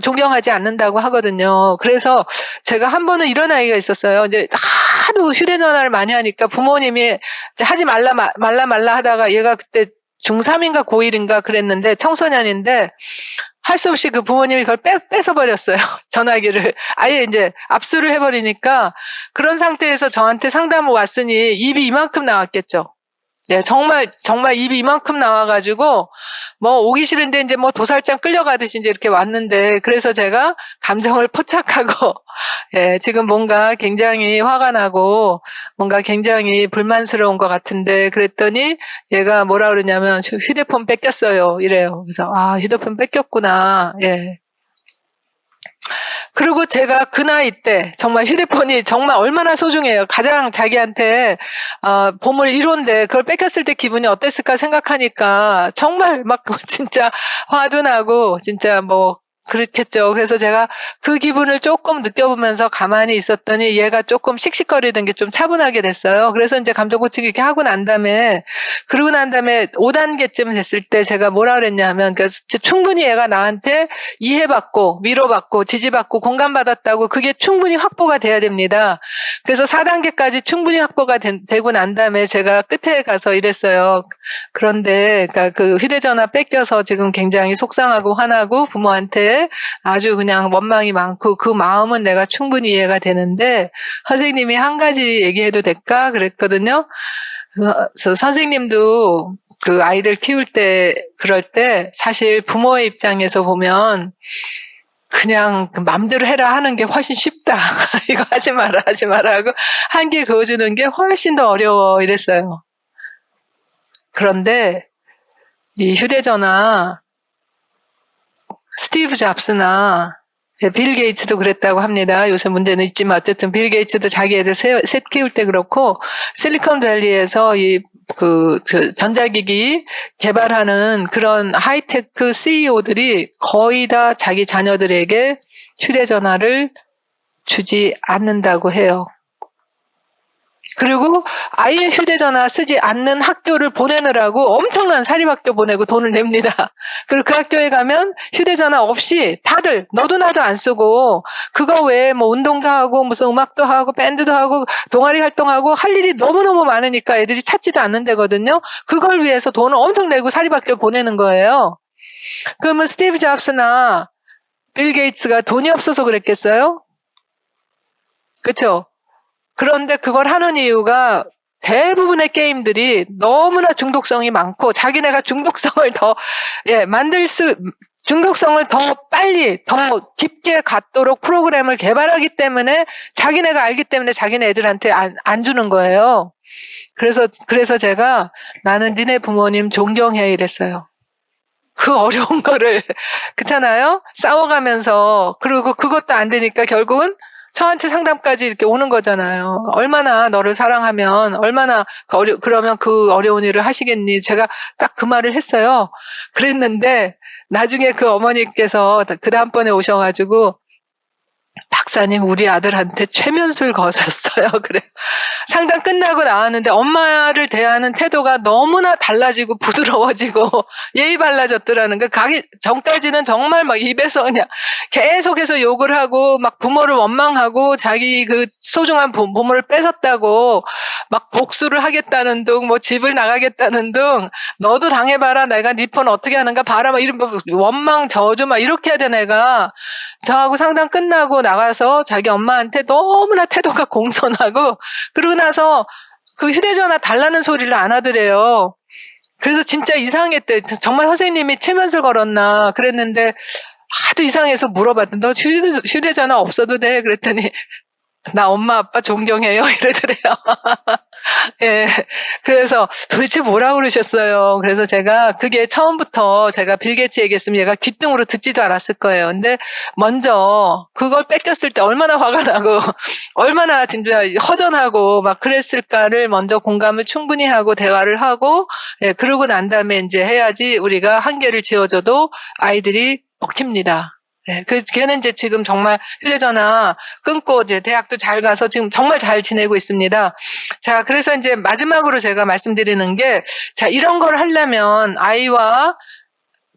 존경하지 않는다고 하거든요. 그래서 제가 한 번은 이런 아이가 있었어요. 이제 하도 휴대전화를 많이 하니까 부모님이 이제 하지 말라 하다가 얘가 그때 중3인가 고1인가 그랬는데 청소년인데 할 수 없이 그 부모님이 그걸 뺏어버렸어요. 전화기를. 아예 이제 압수를 해버리니까 그런 상태에서 저한테 상담을 왔으니 입이 이만큼 나왔겠죠. 네, 정말 입이 이만큼 나와가지고, 뭐, 오기 싫은데 이제 뭐 도살장 끌려가듯이 이제 이렇게 왔는데, 그래서 제가 감정을 포착하고, 예, 지금 뭔가 굉장히 화가 나고, 뭔가 굉장히 불만스러운 것 같은데, 그랬더니 얘가 뭐라 그러냐면, 휴대폰 뺏겼어요. 이래요. 그래서, 휴대폰 뺏겼구나. 예. 그리고 제가 그 나이 때 정말 휴대폰이 정말 얼마나 소중해요. 가장 자기한테 보물 1호인데 그걸 뺏겼을 때 기분이 어땠을까 생각하니까 정말 막 진짜 화도 나고 진짜 뭐 그렇겠죠. 그래서 제가 그 기분을 조금 느껴보면서 가만히 있었더니 얘가 조금 씩씩거리던 게 좀 차분하게 됐어요. 그래서 이제 감정 고치기 이렇게 하고 난 다음에, 그러고 난 다음에 5단계쯤 됐을 때 제가 뭐라 그랬냐 하면, 그러니까 충분히 얘가 나한테 이해받고, 위로받고, 지지받고, 공감받았다고 그게 충분히 확보가 돼야 됩니다. 그래서 4단계까지 충분히 확보가 되고 난 다음에 제가 끝에 가서 이랬어요. 그런데, 그러니까 그 휴대전화 뺏겨서 지금 굉장히 속상하고 화나고 부모한테 아주 그냥 원망이 많고 그 마음은 내가 충분히 이해가 되는데 선생님이 한 가지 얘기해도 될까? 그랬거든요. 그래서 선생님도 그 아이들 키울 때 그럴 때 사실 부모의 입장에서 보면 그냥 맘대로 해라 하는 게 훨씬 쉽다. 이거 하지 마라 하고 한개 그어주는 게 훨씬 더 어려워 이랬어요. 그런데 이 휴대전화 스티브 잡스나 빌 게이츠도 그랬다고 합니다. 요새 문제는 있지만 어쨌든 빌 게이츠도 자기 애들 셋 키울 때 그렇고 실리콘밸리에서 그 전자기기 개발하는 그런 하이테크 CEO들이 거의 다 자기 자녀들에게 휴대전화를 주지 않는다고 해요. 그리고 아예 휴대전화 쓰지 않는 학교를 보내느라고 엄청난 사립학교 보내고 돈을 냅니다. 그리고 그 학교에 가면 휴대전화 없이 다들 너도 나도 안 쓰고 그거 외에 뭐 운동도 하고 무슨 음악도 하고 밴드도 하고 동아리 활동하고 할 일이 너무너무 많으니까 애들이 찾지도 않는 데거든요. 그걸 위해서 돈을 엄청 내고 사립학교 보내는 거예요. 그러면 스티브 잡스나 빌 게이츠가 돈이 없어서 그랬겠어요? 그렇죠? 그런데 그걸 하는 이유가 대부분의 게임들이 너무나 중독성이 많고 자기네가 중독성을 더 중독성을 더 빨리 더 깊게 갖도록 프로그램을 개발하기 때문에 자기네가 알기 때문에 자기네 애들한테 안 주는 거예요. 그래서 제가 나는 니네 부모님 존경해 이랬어요. 그 어려운 거를 그렇잖아요? 싸워가면서 그리고 그것도 안 되니까 결국은 저한테 상담까지 이렇게 오는 거잖아요. 얼마나 너를 사랑하면 얼마나 그러면 그 어려운 일을 하시겠니? 제가 딱 그 말을 했어요. 그랬는데 나중에 그 어머니께서 그 다음번에 오셔가지고 박사님 우리 아들한테 최면술 거셨어요. 그래. 상담 끝나고 나왔는데 엄마를 대하는 태도가 너무나 달라지고 부드러워지고 예의 발라졌더라는 거. 가기 전까지는 정말 막 입에서 그냥 계속해서 욕을 하고 막 부모를 원망하고 자기 그 소중한 보물을 뺏었다고 막 복수를 하겠다는 둥, 뭐 집을 나가겠다는 둥, 너도 당해봐라, 내가 네 폰 어떻게 하는가 봐라, 막 이런 원망 저주 막 이렇게 하던 애가 저하고 상담 끝나고 나가서 자기 엄마한테 너무나 태도가 공손하고 그러고 나서 그 휴대전화 달라는 소리를 안 하더래요. 그래서 진짜 이상했대. 정말 선생님이 최면술 걸었나 그랬는데 하도 이상해서 물어봤더니 너 휴대전화 없어도 돼? 그랬더니 나 엄마 아빠 존경해요 이러더래요. 예. 그래서 도대체 뭐라고 그러셨어요. 그래서 제가 그게 처음부터 제가 빌 게이츠 얘기했으면 얘가 귓등으로 듣지도 않았을 거예요. 근데 먼저 그걸 뺏겼을 때 얼마나 화가 나고 얼마나 진짜 허전하고 막 그랬을까를 먼저 공감을 충분히 하고 대화를 하고 그러고 난 다음에 이제 해야지 우리가 한계를 지어줘도 아이들이 먹힙니다. 네, 걔는 이제 지금 정말 휴대전화 끊고 이제 대학도 잘 가서 지금 정말 잘 지내고 있습니다. 자, 그래서 이제 마지막으로 제가 말씀드리는 게, 자, 이런 걸 하려면 아이와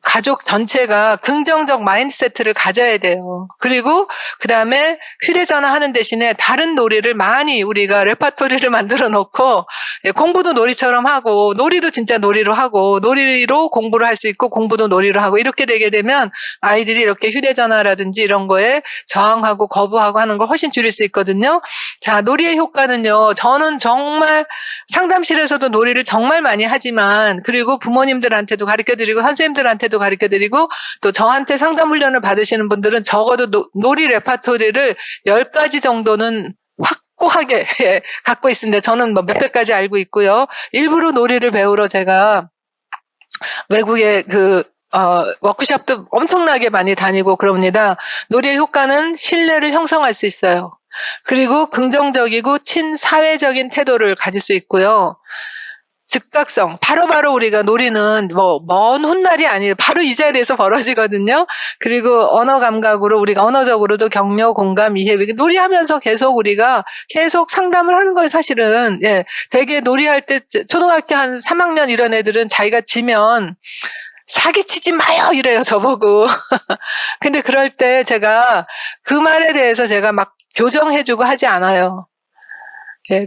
가족 전체가 긍정적 마인드세트를 가져야 돼요. 그리고 그다음에 휴대전화 하는 대신에 다른 놀이를 많이 우리가 레파토리를 만들어 놓고 공부도 놀이처럼 하고 놀이도 진짜 놀이로 하고 놀이로 공부를 할 수 있고 공부도 놀이로 하고 이렇게 되게 되면 아이들이 이렇게 휴대전화라든지 이런 거에 저항하고 거부하고 하는 걸 훨씬 줄일 수 있거든요. 자, 놀이의 효과는요. 저는 정말 상담실에서도 놀이를 정말 많이 하지만 그리고 부모님들한테도 가르쳐드리고 선생님들한테도 가르쳐드리고 또 저한테 상담 훈련을 받으시는 분들은 적어도 놀이 레파토리를 10가지 정도는 확고하게 갖고 있습니다. 저는 뭐 몇백 가지 알고 있고요. 일부러 놀이를 배우러 제가 외국에 워크숍도 엄청나게 많이 다니고 그럽니다. 놀이의 효과는 신뢰를 형성할 수 있어요. 그리고 긍정적이고 친사회적인 태도를 가질 수 있고요. 즉각성, 바로바로 우리가 놀이는 뭐 먼 훗날이 아니에요. 바로 이 자리에서 벌어지거든요. 그리고 언어 감각으로 우리가 언어적으로도 격려, 공감, 이해, 놀이하면서 우리가 계속 상담을 하는 거예요. 사실은 되게 놀이할 때 초등학교 한 3학년 이런 애들은 자기가 지면 사기치지 마요 이래요, 저보고. 근데 그럴 때 제가 그 말에 대해서 제가 막 교정해주고 하지 않아요.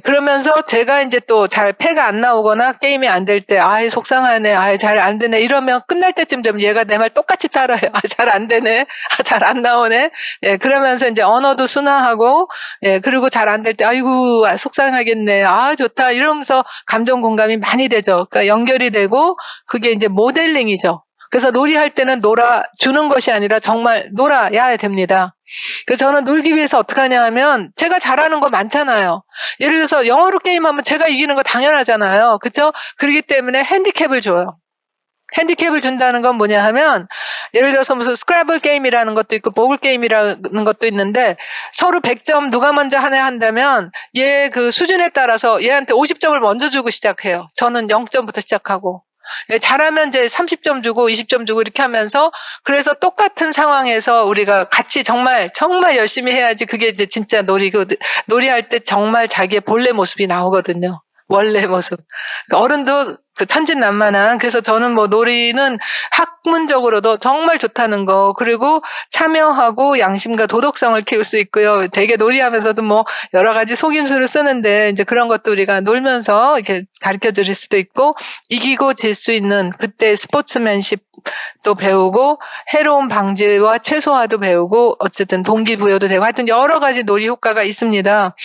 그러면서 제가 이제 또 잘 패가 안 나오거나 게임이 안 될 때, 속상하네, 잘 안 되네, 이러면 끝날 때쯤 되면 얘가 내 말 똑같이 따라해요. 잘 안 되네, 잘 안 나오네. 그러면서 이제 언어도 순화하고, 그리고 잘 안 될 때, 아이고, 속상하겠네, 좋다, 이러면서 감정 공감이 많이 되죠. 그러니까 연결이 되고, 그게 이제 모델링이죠. 그래서 놀이할 때는 놀아주는 것이 아니라 정말 놀아야 됩니다. 그래서 저는 놀기 위해서 어떻게 하냐 하면 제가 잘하는 거 많잖아요. 예를 들어서 영어로 게임하면 제가 이기는 거 당연하잖아요. 그렇죠? 그렇기 때문에 핸디캡을 줘요. 핸디캡을 준다는 건 뭐냐 하면 예를 들어서 무슨 스크래블 게임이라는 것도 있고 보글 게임이라는 것도 있는데 서로 100점 누가 먼저 하나 한다면 얘 그 수준에 따라서 얘한테 50점을 먼저 주고 시작해요. 저는 0점부터 시작하고. 잘하면 이제 30점 주고 20점 주고 이렇게 하면서 그래서 똑같은 상황에서 우리가 같이 정말 열심히 해야지 그게 이제 진짜 놀이할 때 정말 자기의 본래 모습이 나오거든요. 원래 모습. 어른도 천진난만한. 그래서 저는 뭐 놀이는 학문적으로도 정말 좋다는 거. 그리고 참여하고 양심과 도덕성을 키울 수 있고요. 되게 놀이하면서도 뭐 여러 가지 속임수를 쓰는데 이제 그런 것도 우리가 놀면서 이렇게 가르쳐 드릴 수도 있고 이기고 질 수 있는 그때 스포츠맨십도 배우고 해로운 방지와 최소화도 배우고 어쨌든 동기부여도 되고 하여튼 여러 가지 놀이 효과가 있습니다.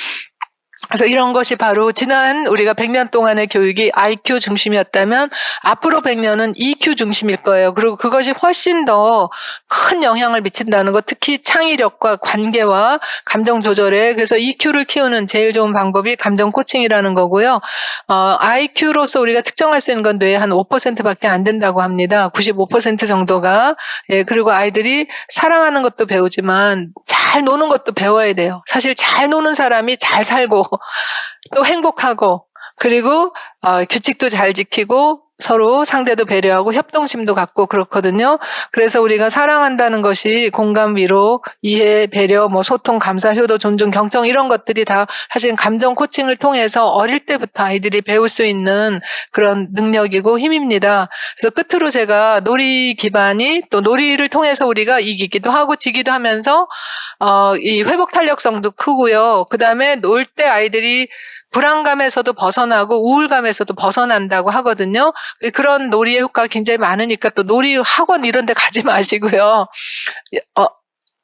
그래서 이런 것이 바로 지난 우리가 100년 동안의 교육이 IQ 중심이었다면 앞으로 100년은 EQ 중심일 거예요. 그리고 그것이 훨씬 더 큰 영향을 미친다는 것, 특히 창의력과 관계와 감정 조절에. 그래서 EQ를 키우는 제일 좋은 방법이 감정 코칭이라는 거고요. IQ로서 우리가 특정할 수 있는 건 뇌의 한 5%밖에 안 된다고 합니다. 95% 정도가. 그리고 아이들이 사랑하는 것도 배우지만 잘 노는 것도 배워야 돼요. 사실 잘 노는 사람이 잘 살고 또 행복하고 그리고 규칙도 잘 지키고 서로 상대도 배려하고 협동심도 갖고 그렇거든요. 그래서 우리가 사랑한다는 것이 공감, 위로, 이해, 배려, 소통, 감사, 효도, 존중, 경청 이런 것들이 다 사실 감정 코칭을 통해서 어릴 때부터 아이들이 배울 수 있는 그런 능력이고 힘입니다. 그래서 끝으로 제가 놀이 기반이 또 놀이를 통해서 우리가 이기기도 하고 지기도 하면서 이 회복 탄력성도 크고요. 그다음에 놀 때 아이들이 불안감에서도 벗어나고 우울감에서도 벗어난다고 하거든요. 그런 놀이의 효과가 굉장히 많으니까 또 놀이 학원 이런 데 가지 마시고요.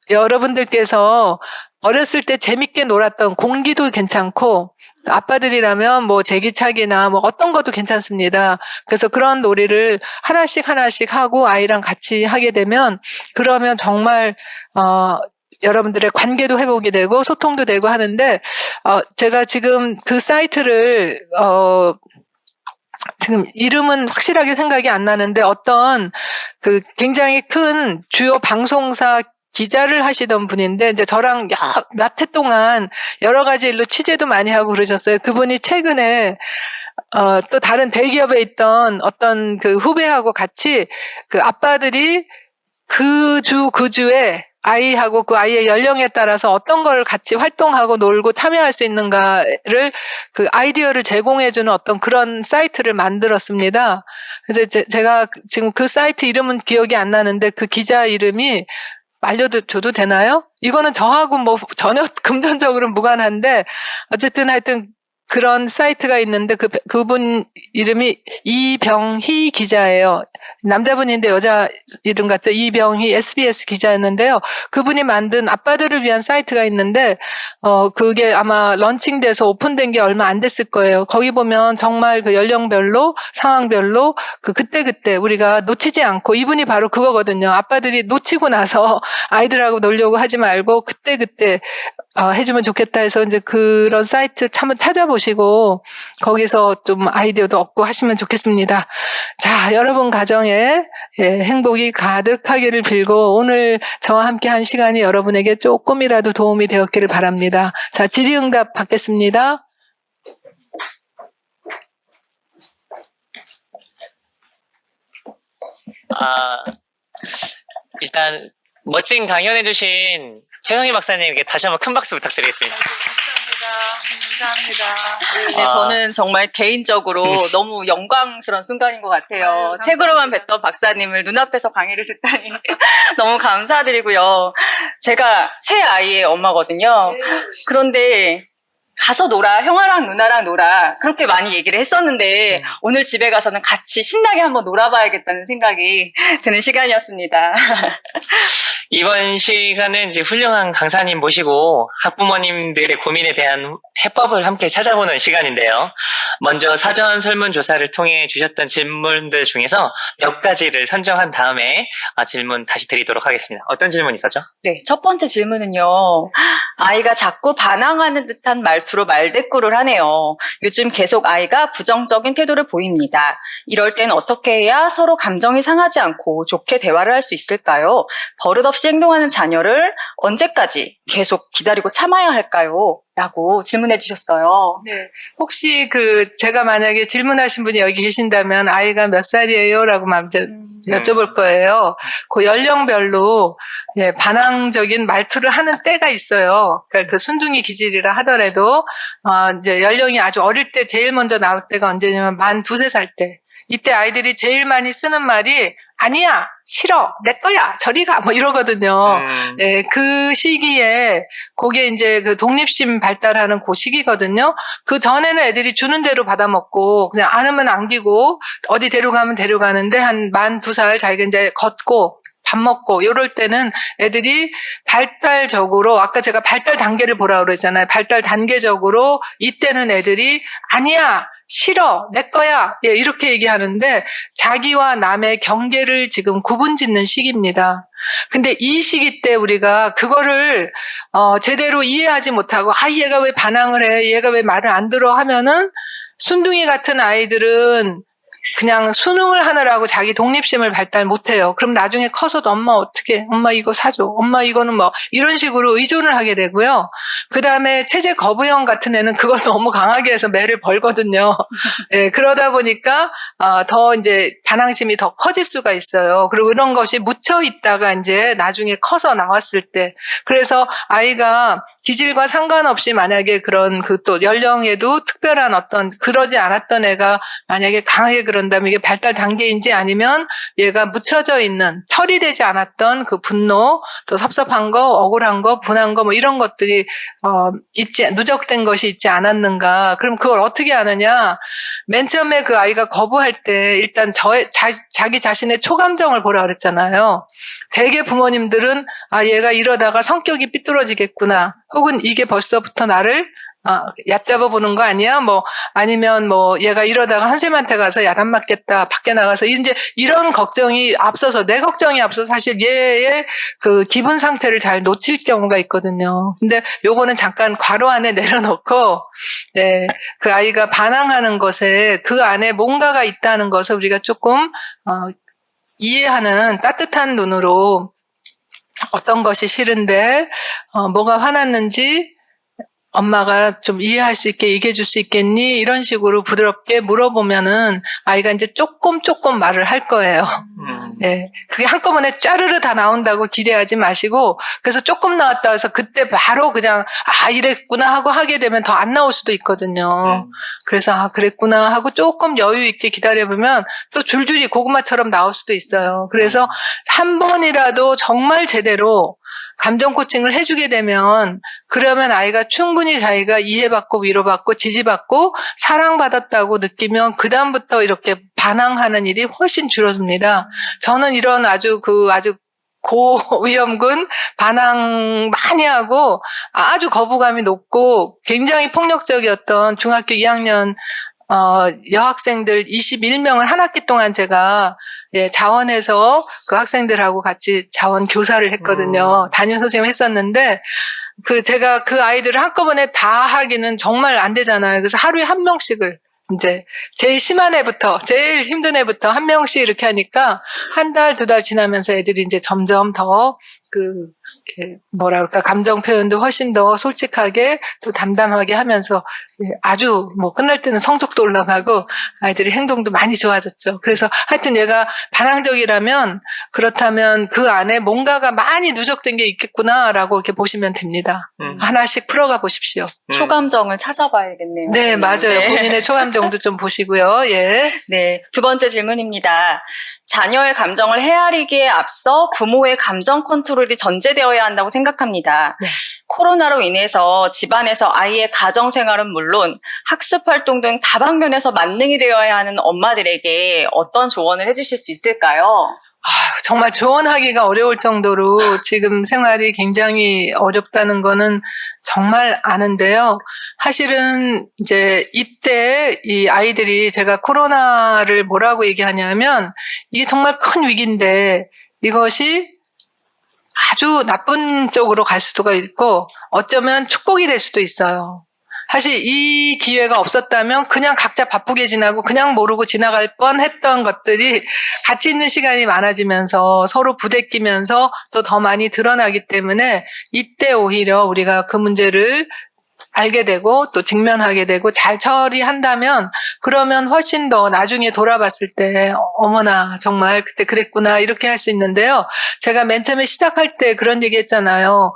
여러분들께서 어렸을 때 재밌게 놀았던 공기도 괜찮고 아빠들이라면 제기차기나 어떤 것도 괜찮습니다. 그래서 그런 놀이를 하나씩 하고 아이랑 같이 하게 되면 그러면 정말 여러분들의 관계도 회복이 되고 소통도 되고 하는데 제가 지금 그 사이트를 지금 이름은 확실하게 생각이 안 나는데 어떤 그 굉장히 큰 주요 방송사 기자를 하시던 분인데 이제 저랑 몇 해 동안 여러 가지 일로 취재도 많이 하고 그러셨어요. 그분이 최근에 또 다른 대기업에 있던 어떤 그 후배하고 같이 그 아빠들이 그 주에 아이하고 그 아이의 연령에 따라서 어떤 걸 같이 활동하고 놀고 참여할 수 있는가를 그 아이디어를 제공해주는 어떤 그런 사이트를 만들었습니다. 그래서 제가 지금 그 사이트 이름은 기억이 안 나는데 그 기자 이름이 알려줘도 되나요? 이거는 저하고 뭐 전혀 금전적으로는 무관한데 어쨌든 하여튼 그런 사이트가 있는데 그분 이름이 이병희 기자예요. 남자분인데 여자 이름 같죠? 이병희 SBS 기자였는데요. 그분이 만든 아빠들을 위한 사이트가 있는데 그게 아마 런칭돼서 오픈된 게 얼마 안 됐을 거예요. 거기 보면 정말 그 연령별로 상황별로 그때 우리가 놓치지 않고 이분이 바로 그거거든요. 아빠들이 놓치고 나서 아이들하고 놀려고 하지 말고 그때 해주면 좋겠다 해서 이제 그런 사이트 한번 찾아보시고 거기서 좀 아이디어도 얻고 하시면 좋겠습니다. 자, 여러분 가정에 행복이 가득하기를 빌고 오늘 저와 함께 한 시간이 여러분에게 조금이라도 도움이 되었기를 바랍니다. 자, 질의응답 받겠습니다. 일단 멋진 강연해주신 최성희 박사님에게 다시 한번 큰 박수 부탁드리겠습니다. 감사합니다. 네, 저는 정말 개인적으로 너무 영광스러운 순간인 것 같아요. 책으로만 뵀던 박사님을 눈앞에서 강의를 듣다니 너무 감사드리고요. 제가 새 아이의 엄마거든요. 그런데 가서 놀아, 형아랑 누나랑 놀아, 그렇게 많이 얘기를 했었는데 오늘 집에 가서는 같이 신나게 한번 놀아봐야겠다는 생각이 드는 시간이었습니다. 이번 시간은 이제 훌륭한 강사님 모시고 학부모님들의 고민에 대한 해법을 함께 찾아보는 시간인데요. 먼저 사전 설문조사를 통해 주셨던 질문들 중에서 몇 가지를 선정한 다음에 질문 다시 드리도록 하겠습니다. 어떤 질문 있었죠? 네, 첫 번째 질문은요. 아이가 자꾸 반항하는 듯한 말투로 말대꾸를 하네요. 요즘 계속 아이가 부정적인 태도를 보입니다. 이럴 땐 어떻게 해야 서로 감정이 상하지 않고 좋게 대화를 할 수 있을까요? 버릇없이 행동하는 자녀를 언제까지 계속 기다리고 참아야 할까요? 라고 질문해 주셨어요. 네. 혹시 제가 만약에 질문하신 분이 여기 계신다면 아이가 몇 살이에요? 라고 여쭤볼 거예요. 그 연령별로 반항적인 말투를 하는 때가 있어요. 그러니까 그 순둥이 기질이라 하더라도, 이제 연령이 아주 어릴 때 제일 먼저 나올 때가 언제냐면 만 두세 살 때. 이때 아이들이 제일 많이 쓰는 말이 아니야, 싫어, 내 거야, 저리 가, 뭐 이러거든요. 네, 그 시기에 그게 이제 그 독립심 발달하는 그 시기거든요. 그 전에는 애들이 주는 대로 받아먹고 그냥 안으면 안기고 어디 데려가면 데려가는데 한 만 두 살 자기가 이제 걷고 밥 먹고 이럴 때는 애들이 발달적으로 아까 제가 발달 단계를 보라고 그랬잖아요. 발달 단계적으로 이때는 애들이 아니야, 싫어, 내 거야, 이렇게 얘기하는데 자기와 남의 경계를 지금 구분짓는 시기입니다. 근데 이 시기 때 우리가 그거를 제대로 이해하지 못하고 얘가 왜 반항을 해, 얘가 왜 말을 안 들어 하면은 순둥이 같은 아이들은 그냥 수능을 하느라고 자기 독립심을 발달 못해요. 그럼 나중에 커서도 엄마 어떻게, 엄마 이거 사줘, 엄마 이거는 뭐 이런 식으로 의존을 하게 되고요. 그 다음에 체제 거부형 같은 애는 그걸 너무 강하게 해서 매를 벌거든요. 예, 그러다 보니까 더 이제 반항심이 더 커질 수가 있어요. 그리고 이런 것이 묻혀 있다가 이제 나중에 커서 나왔을 때, 그래서 아이가 기질과 상관없이 만약에 그런 또 연령에도 특별한 어떤 그러지 않았던 애가 만약에 강하게 그런다면 이게 발달 단계인지 아니면 얘가 묻혀져 있는 처리되지 않았던 그 분노, 또 섭섭한 거, 억울한 거, 분한 거 뭐 이런 것들이 누적된 것이 있지 않았는가. 그럼 그걸 어떻게 아느냐? 맨 처음에 그 아이가 거부할 때 일단 자기 자신의 초감정을 보라 그랬잖아요. 대개 부모님들은 얘가 이러다가 성격이 삐뚤어지겠구나. 혹은 이게 벌써부터 나를 얕잡아 보는 거 아니야? 아니면 얘가 이러다가 선생님한테 가서 야단 맞겠다. 밖에 나가서 이제 이런 걱정이 앞서서 내 걱정이 앞서 사실 얘의 그 기분 상태를 잘 놓칠 경우가 있거든요. 근데 요거는 잠깐 괄호 안에 내려놓고, 그 아이가 반항하는 것에 그 안에 뭔가가 있다는 것을 우리가 조금, 이해하는 따뜻한 눈으로 어떤 것이 싫은데, 뭐가 화났는지, 엄마가 좀 이해할 수 있게 얘기해 줄 수 있겠니? 이런 식으로 부드럽게 물어보면은 아이가 이제 조금 말을 할 거예요. 예. 그게 한꺼번에 짜르르 다 나온다고 기대하지 마시고, 그래서 조금 나왔다 해서 그때 바로 그냥, 이랬구나 하고 하게 되면 더 안 나올 수도 있거든요. 그래서, 그랬구나 하고 조금 여유 있게 기다려보면 또 줄줄이 고구마처럼 나올 수도 있어요. 그래서 한 번이라도 정말 제대로 감정 코칭을 해주게 되면, 그러면 아이가 충분히 자기가 이해받고 위로받고 지지받고 사랑받았다고 느끼면 그다음부터 이렇게 반항하는 일이 훨씬 줄어듭니다. 저는 이런 아주 고위험군 반항 많이 하고 아주 거부감이 높고 굉장히 폭력적이었던 중학교 2학년 여학생들 21명을 한 학기 동안 제가 자원해서 그 학생들하고 같이 자원 교사를 했거든요. 담임 선생님 했었는데 제가 그 아이들을 한꺼번에 다 하기는 정말 안 되잖아요. 그래서 하루에 한 명씩을 이제 제일 심한 애부터 제일 힘든 애부터 한 명씩 이렇게 하니까 한 달, 두 달 지나면서 애들이 이제 점점 더 감정 표현도 훨씬 더 솔직하게 또 담담하게 하면서 아주 끝날 때는 성적도 올라가고 아이들이 행동도 많이 좋아졌죠. 그래서 하여튼 얘가 반항적이라면 그렇다면 그 안에 뭔가가 많이 누적된 게 있겠구나라고 이렇게 보시면 됩니다. 하나씩 풀어가 보십시오. 초감정을 찾아봐야겠네요. 네, 맞아요. 네. 본인의 초감정도 좀 보시고요. 예. 네, 두 번째 질문입니다. 자녀의 감정을 헤아리기에 앞서 부모의 감정 컨트롤이 전제되어야 한다고 생각합니다. 네. 코로나로 인해서 집안에서 아이의 가정생활은 물론 학습 활동 등 다방면에서 만능이 되어야 하는 엄마들에게 어떤 조언을 해주실 수 있을까요? 정말 조언하기가 어려울 정도로 지금 생활이 굉장히 어렵다는 거는 정말 아는데요. 사실은 이제 이때 이 아이들이 제가 코로나를 뭐라고 얘기하냐면 이게 정말 큰 위기인데 이것이 아주 나쁜 쪽으로 갈 수도 있고 어쩌면 축복이 될 수도 있어요. 사실 이 기회가 없었다면 그냥 각자 바쁘게 지나고 그냥 모르고 지나갈 뻔했던 것들이 같이 있는 시간이 많아지면서 서로 부대끼면서 또 더 많이 드러나기 때문에 이때 오히려 우리가 그 문제를 알게 되고 또 직면하게 되고 잘 처리한다면 그러면 훨씬 더 나중에 돌아봤을 때 어머나 정말 그때 그랬구나 이렇게 할 수 있는데요. 제가 맨 처음에 시작할 때 그런 얘기 했잖아요.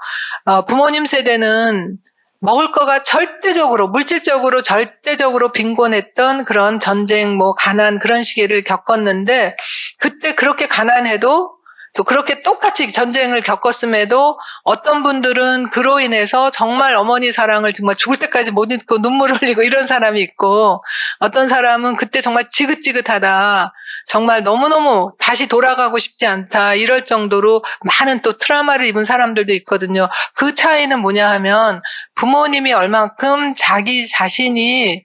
부모님 세대는 먹을 거가 절대적으로 물질적으로 절대적으로 빈곤했던 그런 전쟁 가난 그런 시기를 겪었는데 그때 그렇게 가난해도 또 그렇게 똑같이 전쟁을 겪었음에도 어떤 분들은 그로 인해서 정말 어머니 사랑을 정말 죽을 때까지 못 잊고 눈물 흘리고 이런 사람이 있고 어떤 사람은 그때 정말 지긋지긋하다 정말 너무너무 다시 돌아가고 싶지 않다 이럴 정도로 많은 또 트라우마를 입은 사람들도 있거든요. 그 차이는 뭐냐 하면 부모님이 얼만큼 자기 자신이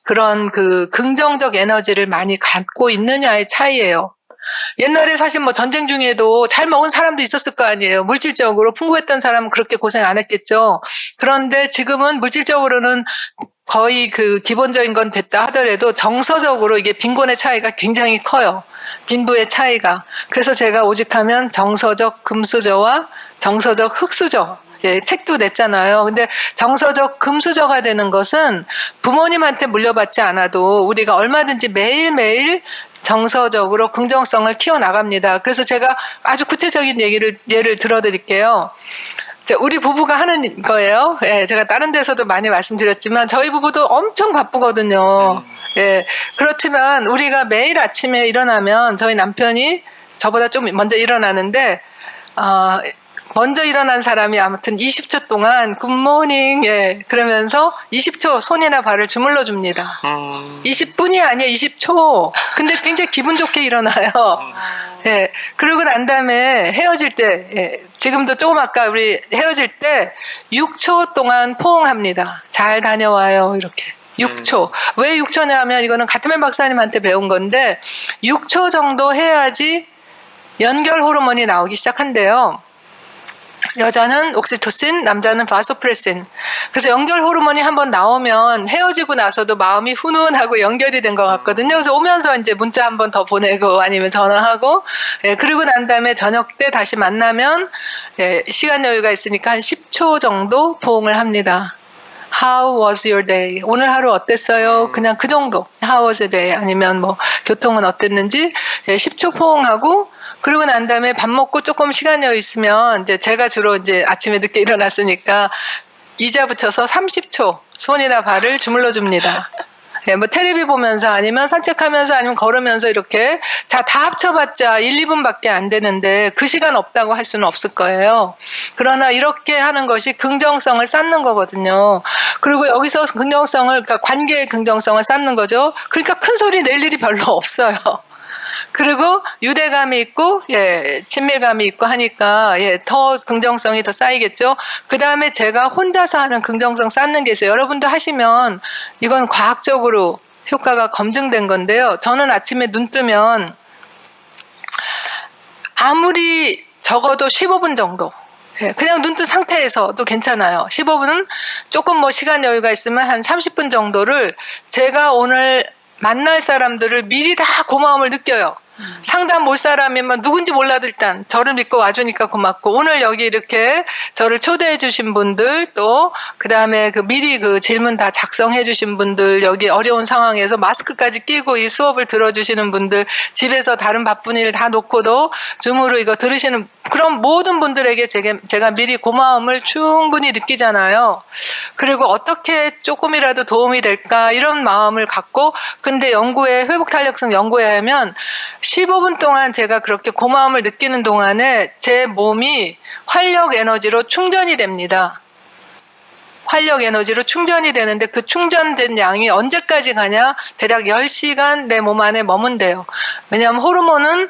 그런 긍정적 에너지를 많이 갖고 있느냐의 차이예요. 옛날에 사실 전쟁 중에도 잘 먹은 사람도 있었을 거 아니에요. 물질적으로 풍부했던 사람은 그렇게 고생 안 했겠죠. 그런데 지금은 물질적으로는 거의 기본적인 건 됐다 하더라도 정서적으로 이게 빈곤의 차이가 굉장히 커요. 빈부의 차이가. 그래서 제가 오직하면 정서적 금수저와 정서적 흑수저. 책도 냈잖아요. 근데 정서적 금수저가 되는 것은 부모님한테 물려받지 않아도 우리가 얼마든지 매일매일 정서적으로 긍정성을 키워나갑니다. 그래서 제가 아주 구체적인 예를 들어드릴게요. 우리 부부가 하는 거예요. 제가 다른 데서도 많이 말씀드렸지만 저희 부부도 엄청 바쁘거든요. 그렇지만 우리가 매일 아침에 일어나면 저희 남편이 저보다 좀 먼저 일어나는데 먼저 일어난 사람이 아무튼 20초 동안 굿모닝 그러면서 20초 손이나 발을 주물러 줍니다. 20분이 아니에요. 20초. 근데 굉장히 기분 좋게 일어나요. 그러고 난 다음에 헤어질 때 지금도 조금 아까 우리 헤어질 때 6초 동안 포옹합니다. 잘 다녀와요. 이렇게. 6초. 왜 6초냐 하면 이거는 가트맨 박사님한테 배운 건데 6초 정도 해야지 연결 호르몬이 나오기 시작한대요. 여자는 옥시토신, 남자는 바소프레신. 그래서 연결 호르몬이 한번 나오면 헤어지고 나서도 마음이 훈훈하고 연결이 된 것 같거든요. 그래서 오면서 이제 문자 한번 더 보내고 아니면 전화하고, 그리고 난 다음에 저녁 때 다시 만나면, 시간 여유가 있으니까 한 10초 정도 포옹을 합니다. How was your day? 오늘 하루 어땠어요? 그냥 그 정도. How was your day? 아니면 뭐 교통은 어땠는지 10초 포옹하고 그러고 난 다음에 밥 먹고 조금 시간이 있으면 이제 제가 주로 이제 아침에 늦게 일어났으니까 의자 붙여서 30초 손이나 발을 주물러 줍니다. 예, 뭐 텔레비 보면서 아니면 산책하면서 아니면 걸으면서 이렇게 다 합쳐봤자 1, 2분밖에 안 되는데 그 시간 없다고 할 수는 없을 거예요. 그러나 이렇게 하는 것이 긍정성을 쌓는 거거든요. 그리고 여기서 긍정성을, 그러니까 관계의 긍정성을 쌓는 거죠. 그러니까 큰 소리 낼 일이 별로 없어요. 그리고 유대감이 있고, 친밀감이 있고 하니까, 더 긍정성이 더 쌓이겠죠. 그 다음에 제가 혼자서 하는 긍정성 쌓는 게 있어요. 여러분도 하시면 이건 과학적으로 효과가 검증된 건데요. 저는 아침에 눈 뜨면 아무리 적어도 15분 정도, 그냥 눈 뜬 상태에서도 괜찮아요. 15분은 조금 뭐 시간 여유가 있으면 한 30분 정도를 제가 오늘 만날 사람들을 미리 다 고마움을 느껴요. 상담 못 사람이면 누군지 몰라도 일단 저를 믿고 와주니까 고맙고, 오늘 여기 이렇게 저를 초대해 주신 분들, 또 그 다음에 그 미리 그 질문 다 작성해 주신 분들, 여기 어려운 상황에서 마스크까지 끼고 이 수업을 들어주시는 분들, 집에서 다른 바쁜 일 다 놓고도 줌으로 이거 들으시는 그런 모든 분들에게 제가 미리 고마움을 충분히 느끼잖아요. 그리고 어떻게 조금이라도 도움이 될까 이런 마음을 갖고, 근데 회복 탄력성 연구에 하면 15분 동안 제가 그렇게 고마움을 느끼는 동안에 제 몸이 활력 에너지로 충전이 됩니다. 활력 에너지로 충전이 되는데 그 충전된 양이 언제까지 가냐? 대략 10시간 내 몸 안에 머문대요. 왜냐하면 호르몬은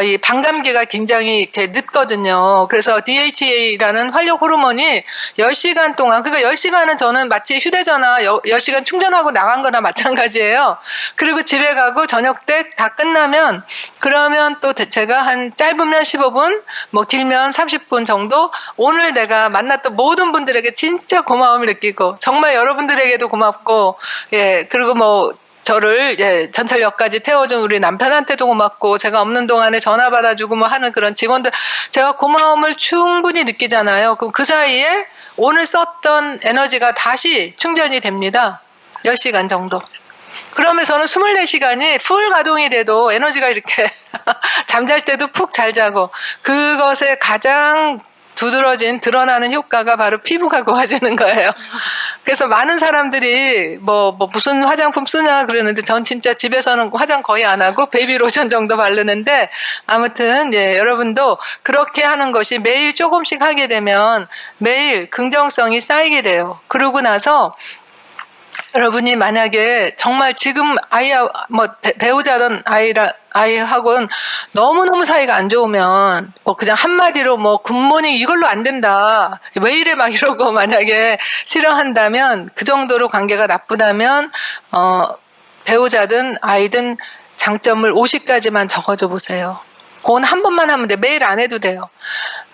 이 반감기가 굉장히 이렇게 늦거든요. 그래서 DHA라는 활력 호르몬이 10시간 동안, 그러니까 10시간은 저는 마치 휴대전화 10시간 충전하고 나간 거나 마찬가지예요. 그리고 집에 가고 저녁 때 다 끝나면, 그러면 또 제가 한 짧으면 15분, 뭐 길면 30분 정도 오늘 내가 만났던 모든 분들에게 진짜 고마움을 느끼고, 정말 여러분들에게도 고맙고, 그리고 뭐 저를 전철역까지 태워준 우리 남편한테도 고맙고, 제가 없는 동안에 전화 받아주고 뭐 하는 그런 직원들, 제가 고마움을 충분히 느끼잖아요. 그 사이에 오늘 썼던 에너지가 다시 충전이 됩니다. 10시간 정도. 그러면 저는 24시간이 풀 가동이 돼도 에너지가 이렇게 잠잘 때도 푹 잘 자고, 그것에 가장 두드러진 드러나는 효과가 바로 피부가 고와지는 거예요. 그래서 많은 사람들이 뭐 무슨 화장품 쓰냐 그러는데, 전 진짜 집에서는 화장 거의 안 하고 베이비 로션 정도 바르는데, 아무튼 여러분도 그렇게 하는 것이 매일 조금씩 하게 되면 매일 긍정성이 쌓이게 돼요. 그러고 나서 여러분이 만약에 정말 지금 배우자든 아이하고는 너무너무 사이가 안 좋으면, 그냥 한마디로 굿모닝 이걸로 안 된다, 왜 이래 막 이러고 만약에 싫어한다면, 그 정도로 관계가 나쁘다면, 배우자든 아이든 장점을 50가지만 적어줘 보세요. 그건 한 번만 하면 돼. 매일 안 해도 돼요.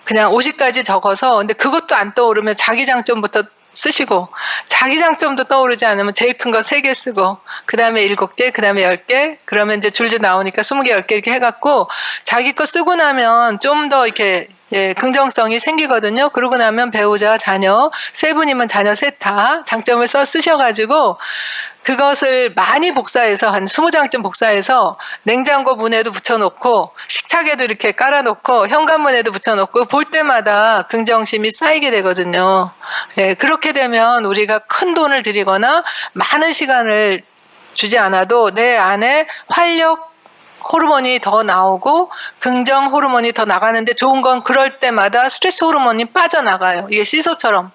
그냥 50가지 적어서, 근데 그것도 안 떠오르면 자기 장점부터 쓰시고, 자기 장점도 떠오르지 않으면 제일 큰 거 3개 쓰고, 그 다음에 7개, 그 다음에 10개, 그러면 이제 줄줄 나오니까 20개, 10개 이렇게 해갖고, 자기 거 쓰고 나면 좀 더 이렇게, 긍정성이 생기거든요. 그러고 나면 배우자, 자녀, 3분이면 자녀 셋 다 장점을 쓰셔가지고, 그것을 많이 복사해서, 한 20장쯤 복사해서 냉장고 문에도 붙여놓고, 식탁에도 이렇게 깔아놓고, 현관문에도 붙여놓고, 볼 때마다 긍정심이 쌓이게 되거든요. 그렇게 되면 우리가 큰 돈을 들이거나 많은 시간을 주지 않아도 내 안에 활력 호르몬이 더 나오고 긍정 호르몬이 더 나가는데, 좋은 건 그럴 때마다 스트레스 호르몬이 빠져나가요. 이게 시소처럼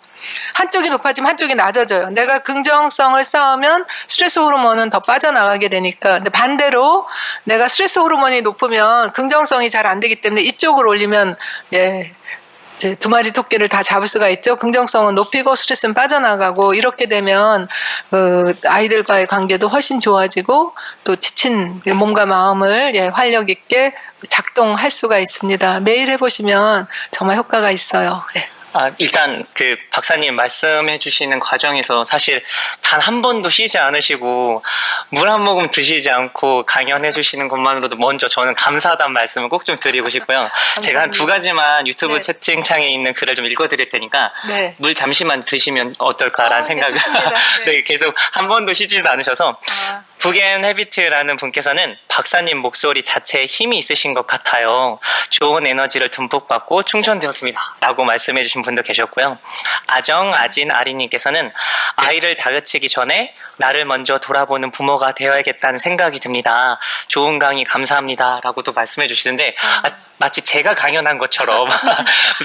한쪽이 높아지면 한쪽이 낮아져요. 내가 긍정성을 쌓으면 스트레스 호르몬은 더 빠져나가게 되니까. 근데 반대로 내가 스트레스 호르몬이 높으면 긍정성이 잘 안 되기 때문에 이쪽으로 올리면 이제 2마리 토끼를 다 잡을 수가 있죠. 긍정성은 높이고 스트레스는 빠져나가고, 이렇게 되면 아이들과의 관계도 훨씬 좋아지고, 또 지친 몸과 마음을 활력 있게 작동할 수가 있습니다. 매일 해보시면 정말 효과가 있어요. 일단 그 박사님 말씀해 주시는 과정에서 사실 단 한 번도 쉬지 않으시고 물 한 모금 드시지 않고 강연해 주시는 것만으로도 먼저 저는 감사하다는 말씀을 꼭 좀 드리고 싶고요. 제가 한 두 가지만 유튜브 네. 채팅창에 있는 글을 좀 읽어 드릴 테니까 네. 물 잠시만 드시면 어떨까라는 생각을 좋습니다. 네. 네, 계속 한 번도 쉬지도 않으셔서 아, 북앤헤비트라는 분께서는 박사님 목소리 자체에 힘이 있으신 것 같아요. 좋은 에너지를 듬뿍 받고 충전되었습니다. 라고 말씀해 주신 분도 계셨고요. 아진아리님께서는 아이를 다그치기 전에 나를 먼저 돌아보는 부모가 되어야겠다는 생각이 듭니다. 좋은 강의 감사합니다. 라고도 말씀해 주시는데 마치 제가 강연한 것처럼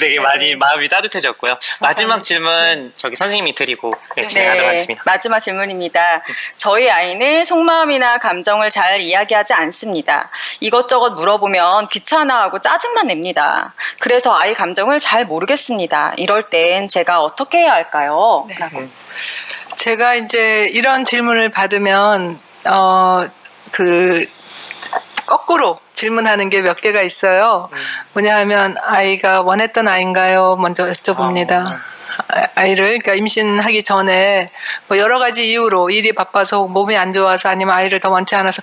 되게 많이 마음이 따뜻해졌고요. 마지막 질문 저기 선생님이 드리고 진행하도록 하겠습니다. 마지막 질문입니다. 저희 아이는 속마음이나 감정을 잘 이야기하지 않습니다. 이것저것 물어보면 귀찮아하고 짜증만 냅니다. 그래서 아이 감정을 잘 모르겠습니다. 이럴 땐 제가 어떻게 해야 할까요? 네. 라고. 제가 이제 이런 질문을 받으면 거꾸로 질문하는 게 몇 개가 있어요. 뭐냐 하면 아이가 원했던 아이인가요? 먼저 여쭤봅니다. 아이를, 그러니까 임신하기 전에 뭐 여러 가지 이유로 일이 바빠서 몸이 안 좋아서 아니면 아이를 더 원치 않아서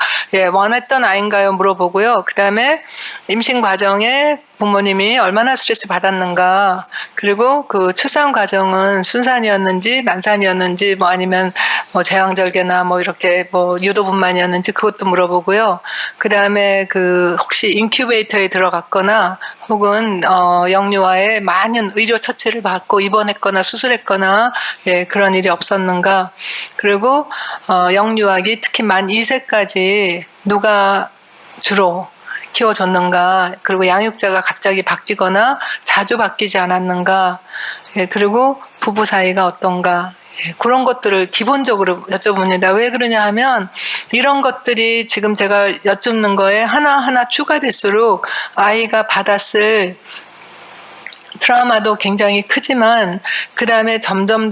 원했던 아이인가요? 물어보고요. 그 다음에 임신 과정에 부모님이 얼마나 스트레스 받았는가, 그리고 그 출산 과정은 순산이었는지 난산이었는지 뭐 아니면 뭐 제왕절개나 뭐 이렇게 뭐 유도분만이었는지 그것도 물어보고요. 그 다음에 그 혹시 인큐베이터에 들어갔거나 혹은 영유아에 많은 의료 처치를 받고 입원했거나 수술했거나 그런 일이 없었는가. 그리고 영유아기 특히 만 2세까지 누가 주로 키워줬는가, 그리고 양육자가 갑자기 바뀌거나 자주 바뀌지 않았는가, 그리고 부부 사이가 어떤가, 그런 것들을 기본적으로 여쭤봅니다. 왜 그러냐 하면 이런 것들이 지금 제가 여쭙는 거에 하나하나 추가될수록 아이가 받았을 트라우마도 굉장히 크지만 그 다음에 점점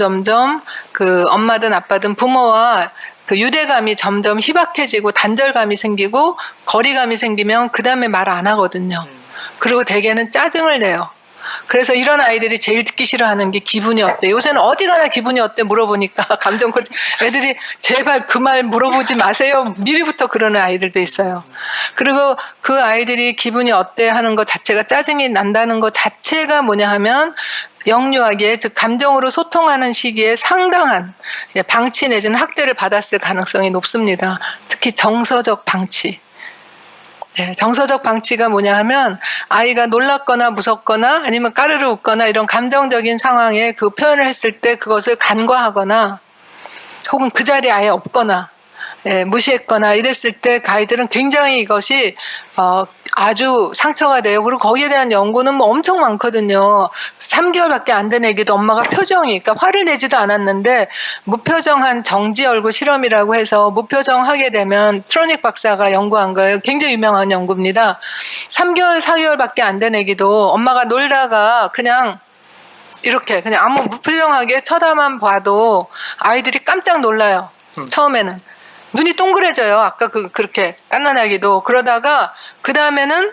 그 엄마든 아빠든 부모와 그 유대감이 점점 희박해지고 단절감이 생기고 거리감이 생기면 그 다음에 말 안 하거든요. 그리고 대개는 짜증을 내요. 그래서 이런 아이들이 제일 듣기 싫어하는 게 기분이 어때? 요새는 어디 가나 기분이 어때? 물어보니까 감정 코치 애들이 제발 그 말 물어보지 마세요. 미리부터 그러는 아이들도 있어요. 그리고 그 아이들이 기분이 어때 하는 것 자체가 짜증이 난다는 것 자체가 뭐냐 하면 영유아기에 즉 감정으로 소통하는 시기에 상당한 방치 내지는 학대를 받았을 가능성이 높습니다. 특히 정서적 방치. 네, 정서적 방치가 뭐냐 하면 아이가 놀랐거나 무섭거나 아니면 까르르 웃거나 이런 감정적인 상황에 그 표현을 했을 때 그것을 간과하거나 혹은 그 자리에 아예 없거나 무시했거나 이랬을 때 그 아이들은 굉장히 이것이 아주 상처가 돼요. 그리고 거기에 대한 연구는 뭐 엄청 많거든요. 3개월밖에 안 된 애기도 엄마가 표정이, 그러니까 화를 내지도 않았는데 무표정한 정지 얼굴 실험이라고 해서 무표정 하게 되면 트로닉 박사가 연구한 거예요. 굉장히 유명한 연구입니다. 3개월, 4개월밖에 안 된 애기도 엄마가 놀다가 그냥 이렇게 그냥 아무 무표정하게 쳐다만 봐도 아이들이 깜짝 놀라요. 처음에는. 눈이 동그래져요. 아까 그렇게 깐난하기도. 그러다가, 그 다음에는,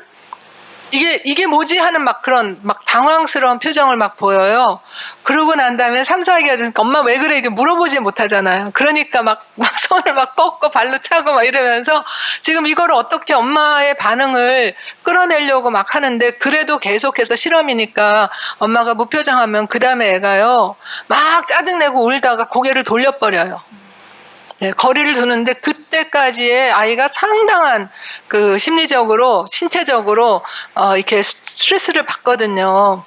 이게 뭐지? 하는 막 그런, 막 당황스러운 표정을 막 보여요. 그러고 난 다음에 3, 4개월 되니까 엄마 왜 그래? 이게 물어보지 못하잖아요. 그러니까 막 손을 막 뻗고 발로 차고 막 이러면서 지금 이거를 어떻게 엄마의 반응을 끌어내려고 막 하는데 그래도 계속해서 실험이니까 엄마가 무표정하면 그 다음에 애가요. 막 짜증내고 울다가 고개를 돌려버려요. 거리를 두는데 그때까지의 아이가 상당한 그 심리적으로, 신체적으로, 이렇게 스트레스를 받거든요.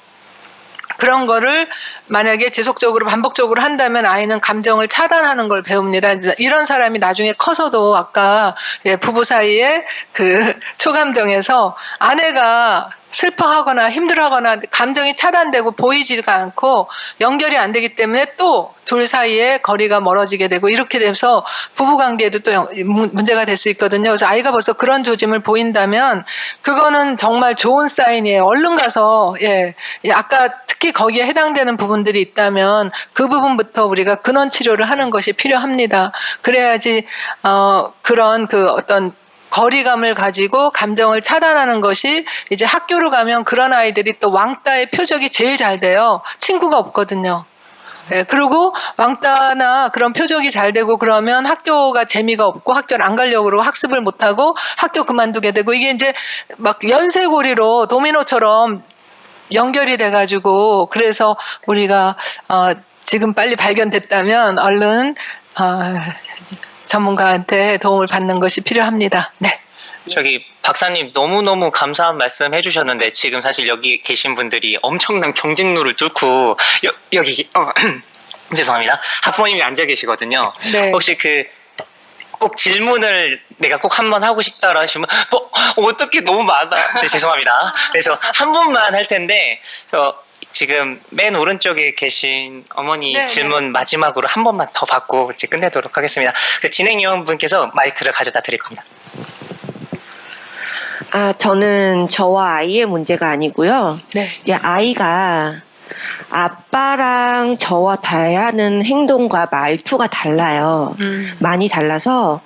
그런 거를 만약에 지속적으로 반복적으로 한다면 아이는 감정을 차단하는 걸 배웁니다. 이런 사람이 나중에 커서도 아까 부부 사이에 그 초감정에서 아내가 슬퍼하거나 힘들어하거나 감정이 차단되고 보이지가 않고 연결이 안 되기 때문에 또 둘 사이에 거리가 멀어지게 되고 이렇게 돼서 부부관계에도 또 문제가 될 수 있거든요. 그래서 아이가 벌써 그런 조짐을 보인다면 그거는 정말 좋은 사인이에요. 얼른 가서 아까 특히 거기에 해당되는 부분들이 있다면 그 부분부터 우리가 근원 치료를 하는 것이 필요합니다. 그래야지 그런 그 어떤 거리감을 가지고 감정을 차단하는 것이 이제 학교로 가면 그런 아이들이 또 왕따의 표적이 제일 잘 돼요. 친구가 없거든요. 예, 그리고 왕따나 그런 표적이 잘 되고 그러면 학교가 재미가 없고 학교를 안 가려고 그러고 학습을 못하고 학교 그만두게 되고 이게 이제 막 연쇄고리로 도미노처럼 연결이 돼가지고 그래서 우리가 지금 빨리 발견됐다면 얼른 전문가한테 도움을 받는 것이 필요합니다. 네. 저기 박사님 너무너무 감사한 말씀 해주셨는데 지금 사실 여기 계신 분들이 엄청난 경쟁률을 뚫고 여기 죄송합니다. 학부모님이 앉아 계시거든요. 네. 혹시 꼭 질문을 내가 꼭 한 번 하고 싶다라 하시면 어떻게 너무 많아. 네, 죄송합니다. 그래서 한 분만 할 텐데 지금 맨 오른쪽에 계신 어머니 네, 질문 마지막으로 한 번만 더 받고 이제 끝내도록 하겠습니다. 진행위원분께서 마이크를 가져다 드릴 겁니다. 저는 저와 아이의 문제가 아니고요. 네. 이제 아이가 아빠랑 저와 대하는 행동과 말투가 달라요. 많이 달라서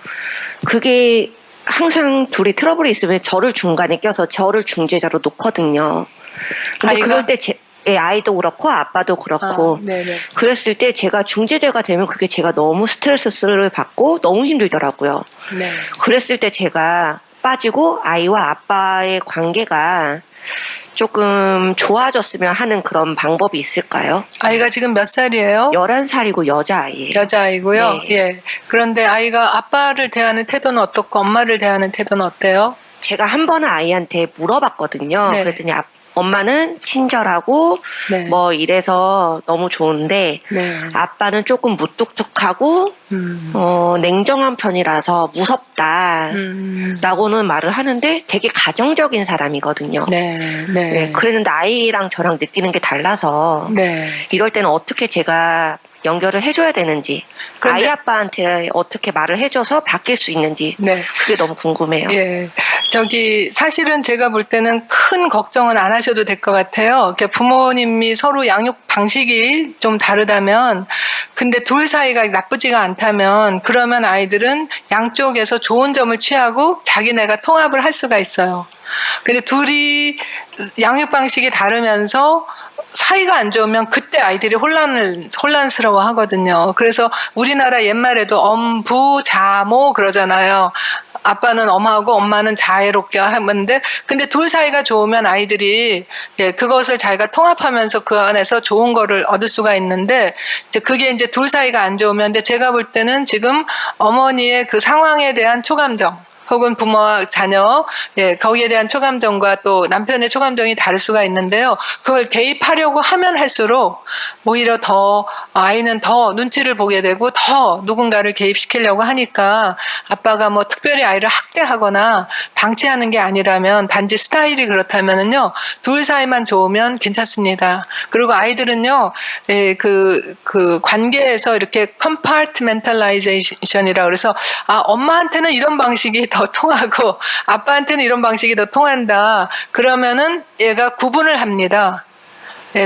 그게 항상 둘이 트러블이 있으면 저를 중간에 껴서 저를 중재자로 놓거든요. 근데 아이가? 그럴 때 아이도 그렇고 아빠도 그렇고 네네. 그랬을 때 제가 중재자가 되면 그게 제가 너무 스트레스를 받고 너무 힘들더라고요. 네. 그랬을 때 제가 빠지고 아이와 아빠의 관계가 조금 좋아졌으면 하는 그런 방법이 있을까요? 아이가 지금 몇 살이에요? 11살이고 여자아이예요. 여자아이고요. 네. 예. 그런데 아이가 아빠를 대하는 태도는 어떻고 엄마를 대하는 태도는 어때요? 제가 한 번은 아이한테 물어봤거든요. 네. 그랬더니 엄마는 친절하고 네. 뭐 이래서 너무 좋은데 네. 아빠는 조금 무뚝뚝하고 냉정한 편이라서 무섭다 라고는 말을 하는데 되게 가정적인 사람이거든요. 네. 네. 네, 그랬는데 아이랑 저랑 느끼는 게 달라서 네. 이럴 때는 어떻게 제가 연결을 해줘야 되는지 그런데- 아이 아빠한테 어떻게 말을 해줘서 바뀔 수 있는지 네. 그게 너무 궁금해요. 예. 사실은 제가 볼 때는 큰 걱정은 안 하셔도 될 것 같아요. 그러니까 부모님이 서로 양육 방식이 좀 다르다면, 근데 둘 사이가 나쁘지가 않다면, 그러면 아이들은 양쪽에서 좋은 점을 취하고 자기네가 통합을 할 수가 있어요. 근데 둘이 양육 방식이 다르면서 사이가 안 좋으면 그때 아이들이 혼란스러워 하거든요. 그래서 우리나라 옛말에도 엄부, 자모 그러잖아요. 아빠는 엄하고 엄마는 자애롭게 하는데, 근데 둘 사이가 좋으면 아이들이 그것을 자기가 통합하면서 그 안에서 좋은 거를 얻을 수가 있는데, 그게 이제 둘 사이가 안 좋으면, 근데 제가 볼 때는 지금 어머니의 그 상황에 대한 초감정, 혹은 부모와 자녀, 거기에 대한 초감정과 또 남편의 초감정이 다를 수가 있는데요. 그걸 개입하려고 하면 할수록 오히려 더 아이는 더 눈치를 보게 되고 더 누군가를 개입시키려고 하니까 아빠가 뭐 특별히 아이를 학대하거나 방치하는 게 아니라면 단지 스타일이 그렇다면은요, 둘 사이만 좋으면 괜찮습니다. 그리고 아이들은요, 그 관계에서 이렇게 compartmentalization이라 그래서 엄마한테는 이런 방식이 더 통하고 아빠한테는 이런 방식이 더 통한다. 그러면은 얘가 구분을 합니다.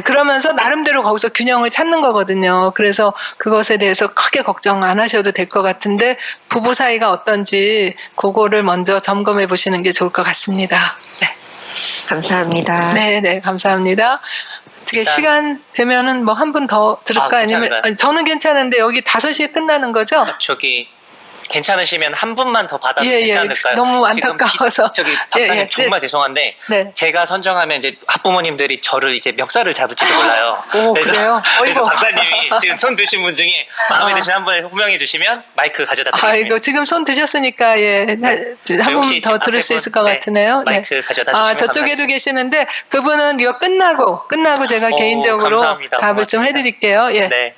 그러면서 나름대로 거기서 균형을 찾는 거거든요. 그래서 그것에 대해서 크게 걱정 안 하셔도 될 것 같은데 부부 사이가 어떤지 그거를 먼저 점검해 보시는 게 좋을 것 같습니다. 네. 감사합니다. 네, 감사합니다. 어떻게 시간 되면은 뭐 한 분 더 들을까? 아니면 저는 괜찮은데 여기 5시에 끝나는 거죠? 괜찮으시면 한 분만 더 받아도 괜찮을까요? 너무 안타까워서. 박사님 정말 죄송한데 네. 제가 선정하면 이제 학부모님들이 저를 이제 멱살을 잡을지도 몰라요. 오, 그래요? 그래서 박사님이 지금 손 드신 분 중에 마음에 드시는 한 분 호명해 주시면 마이크 가져다 드리겠습니다. 이거 지금 손 드셨으니까 한 분 더 들을 수 있을 것 같으네요. 마이크 가져다 주시면 저쪽에도 계시는데 그분은 이거 끝나고 제가 개인적으로 감사합니다. 답을 좀 해드릴게요. 네.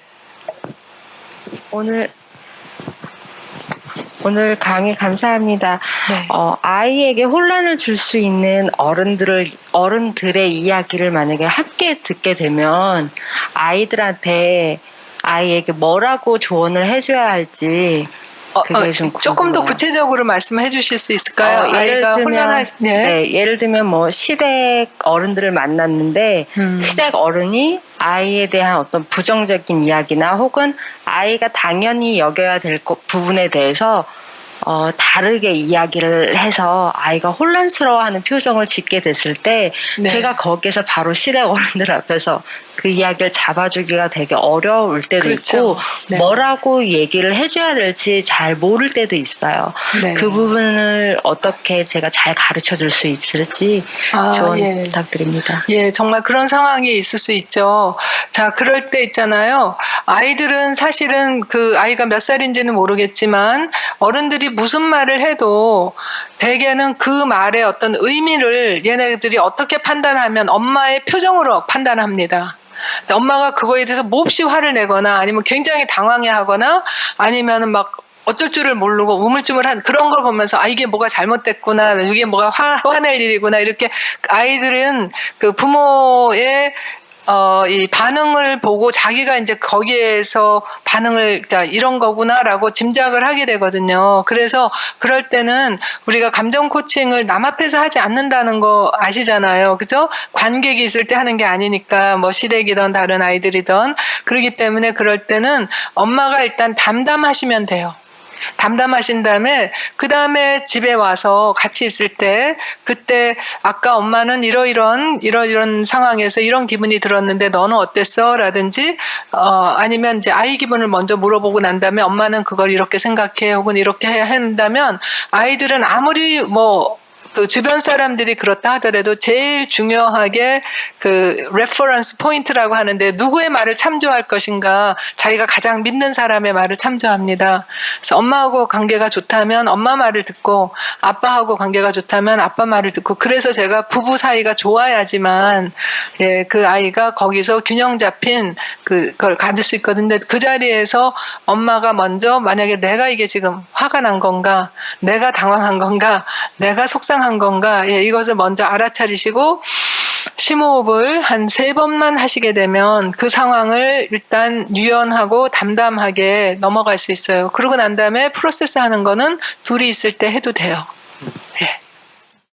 오늘 강의 감사합니다. 네. 아이에게 혼란을 줄 수 있는 어른들의 이야기를 만약에 함께 듣게 되면 아이들한테 아이에게 뭐라고 조언을 해줘야 할지 그게 좀 조금 더 궁금해요. 구체적으로 말씀해 주실 수 있을까요? 아이가 혼란할 예를 들면 뭐 시댁 어른들을 만났는데 시댁 어른이 아이에 대한 어떤 부정적인 이야기나 혹은 아이가 당연히 여겨야 될 부분에 대해서 다르게 이야기를 해서 아이가 혼란스러워하는 표정을 짓게 됐을 때 네. 제가 거기에서 바로 시댁 어른들 앞에서 그 이야기를 잡아주기가 되게 어려울 때도 그렇죠. 있고 네. 뭐라고 얘기를 해줘야 될지 잘 모를 때도 있어요. 네. 그 부분을 어떻게 제가 잘 가르쳐 줄 수 있을지 조언 예. 부탁드립니다. 예, 정말 그런 상황이 있을 수 있죠. 자, 그럴 때 있잖아요. 아이들은 사실은 그 아이가 몇 살인지는 모르겠지만 어른들이 무슨 말을 해도 대개는 그 말의 어떤 의미를 얘네들이 어떻게 판단하면 엄마의 표정으로 판단합니다. 엄마가 그거에 대해서 몹시 화를 내거나 아니면 굉장히 당황해하거나 아니면은 막 어쩔 줄을 모르고 우물쭈물한 그런 걸 보면서 아 이게 뭐가 잘못됐구나 이게 뭐가 화낼 일이구나 이렇게 아이들은 그 부모의 이 반응을 보고 자기가 이제 거기에서 반응을, 그러니까 이런 거구나라고 짐작을 하게 되거든요. 그래서 그럴 때는 우리가 감정 코칭을 남 앞에서 하지 않는다는 거 아시잖아요. 그죠? 관객이 있을 때 하는 게 아니니까 뭐 시댁이든 다른 아이들이든 그렇기 때문에 그럴 때는 엄마가 일단 담담하시면 돼요. 담담하신 다음에 그 다음에 집에 와서 같이 있을 때 그때 아까 엄마는 이런 상황에서 이런 기분이 들었는데 너는 어땠어? 라든지 아니면 이제 아이 기분을 먼저 물어보고 난 다음에 엄마는 그걸 이렇게 생각해 혹은 이렇게 해야 한다면 아이들은 아무리 그 주변 사람들이 그렇다 하더라도 제일 중요하게 그 레퍼런스 포인트라고 하는데 누구의 말을 참조할 것인가 자기가 가장 믿는 사람의 말을 참조합니다. 그래서 엄마하고 관계가 좋다면 엄마 말을 듣고 아빠하고 관계가 좋다면 아빠 말을 듣고 그래서 제가 부부 사이가 좋아야지만 그 아이가 거기서 균형 잡힌 그걸 가질 수 있거든요. 그 자리에서 엄마가 먼저 만약에 내가 이게 지금 화가 난 건가 내가 당황한 건가 내가 속상한 건가 이것을 먼저 알아차리시고 심호흡을 한 3번만 하시게 되면 그 상황을 일단 유연하고 담담하게 넘어갈 수 있어요. 그러고 난 다음에 프로세스 하는 거는 둘이 있을 때 해도 돼요. 네.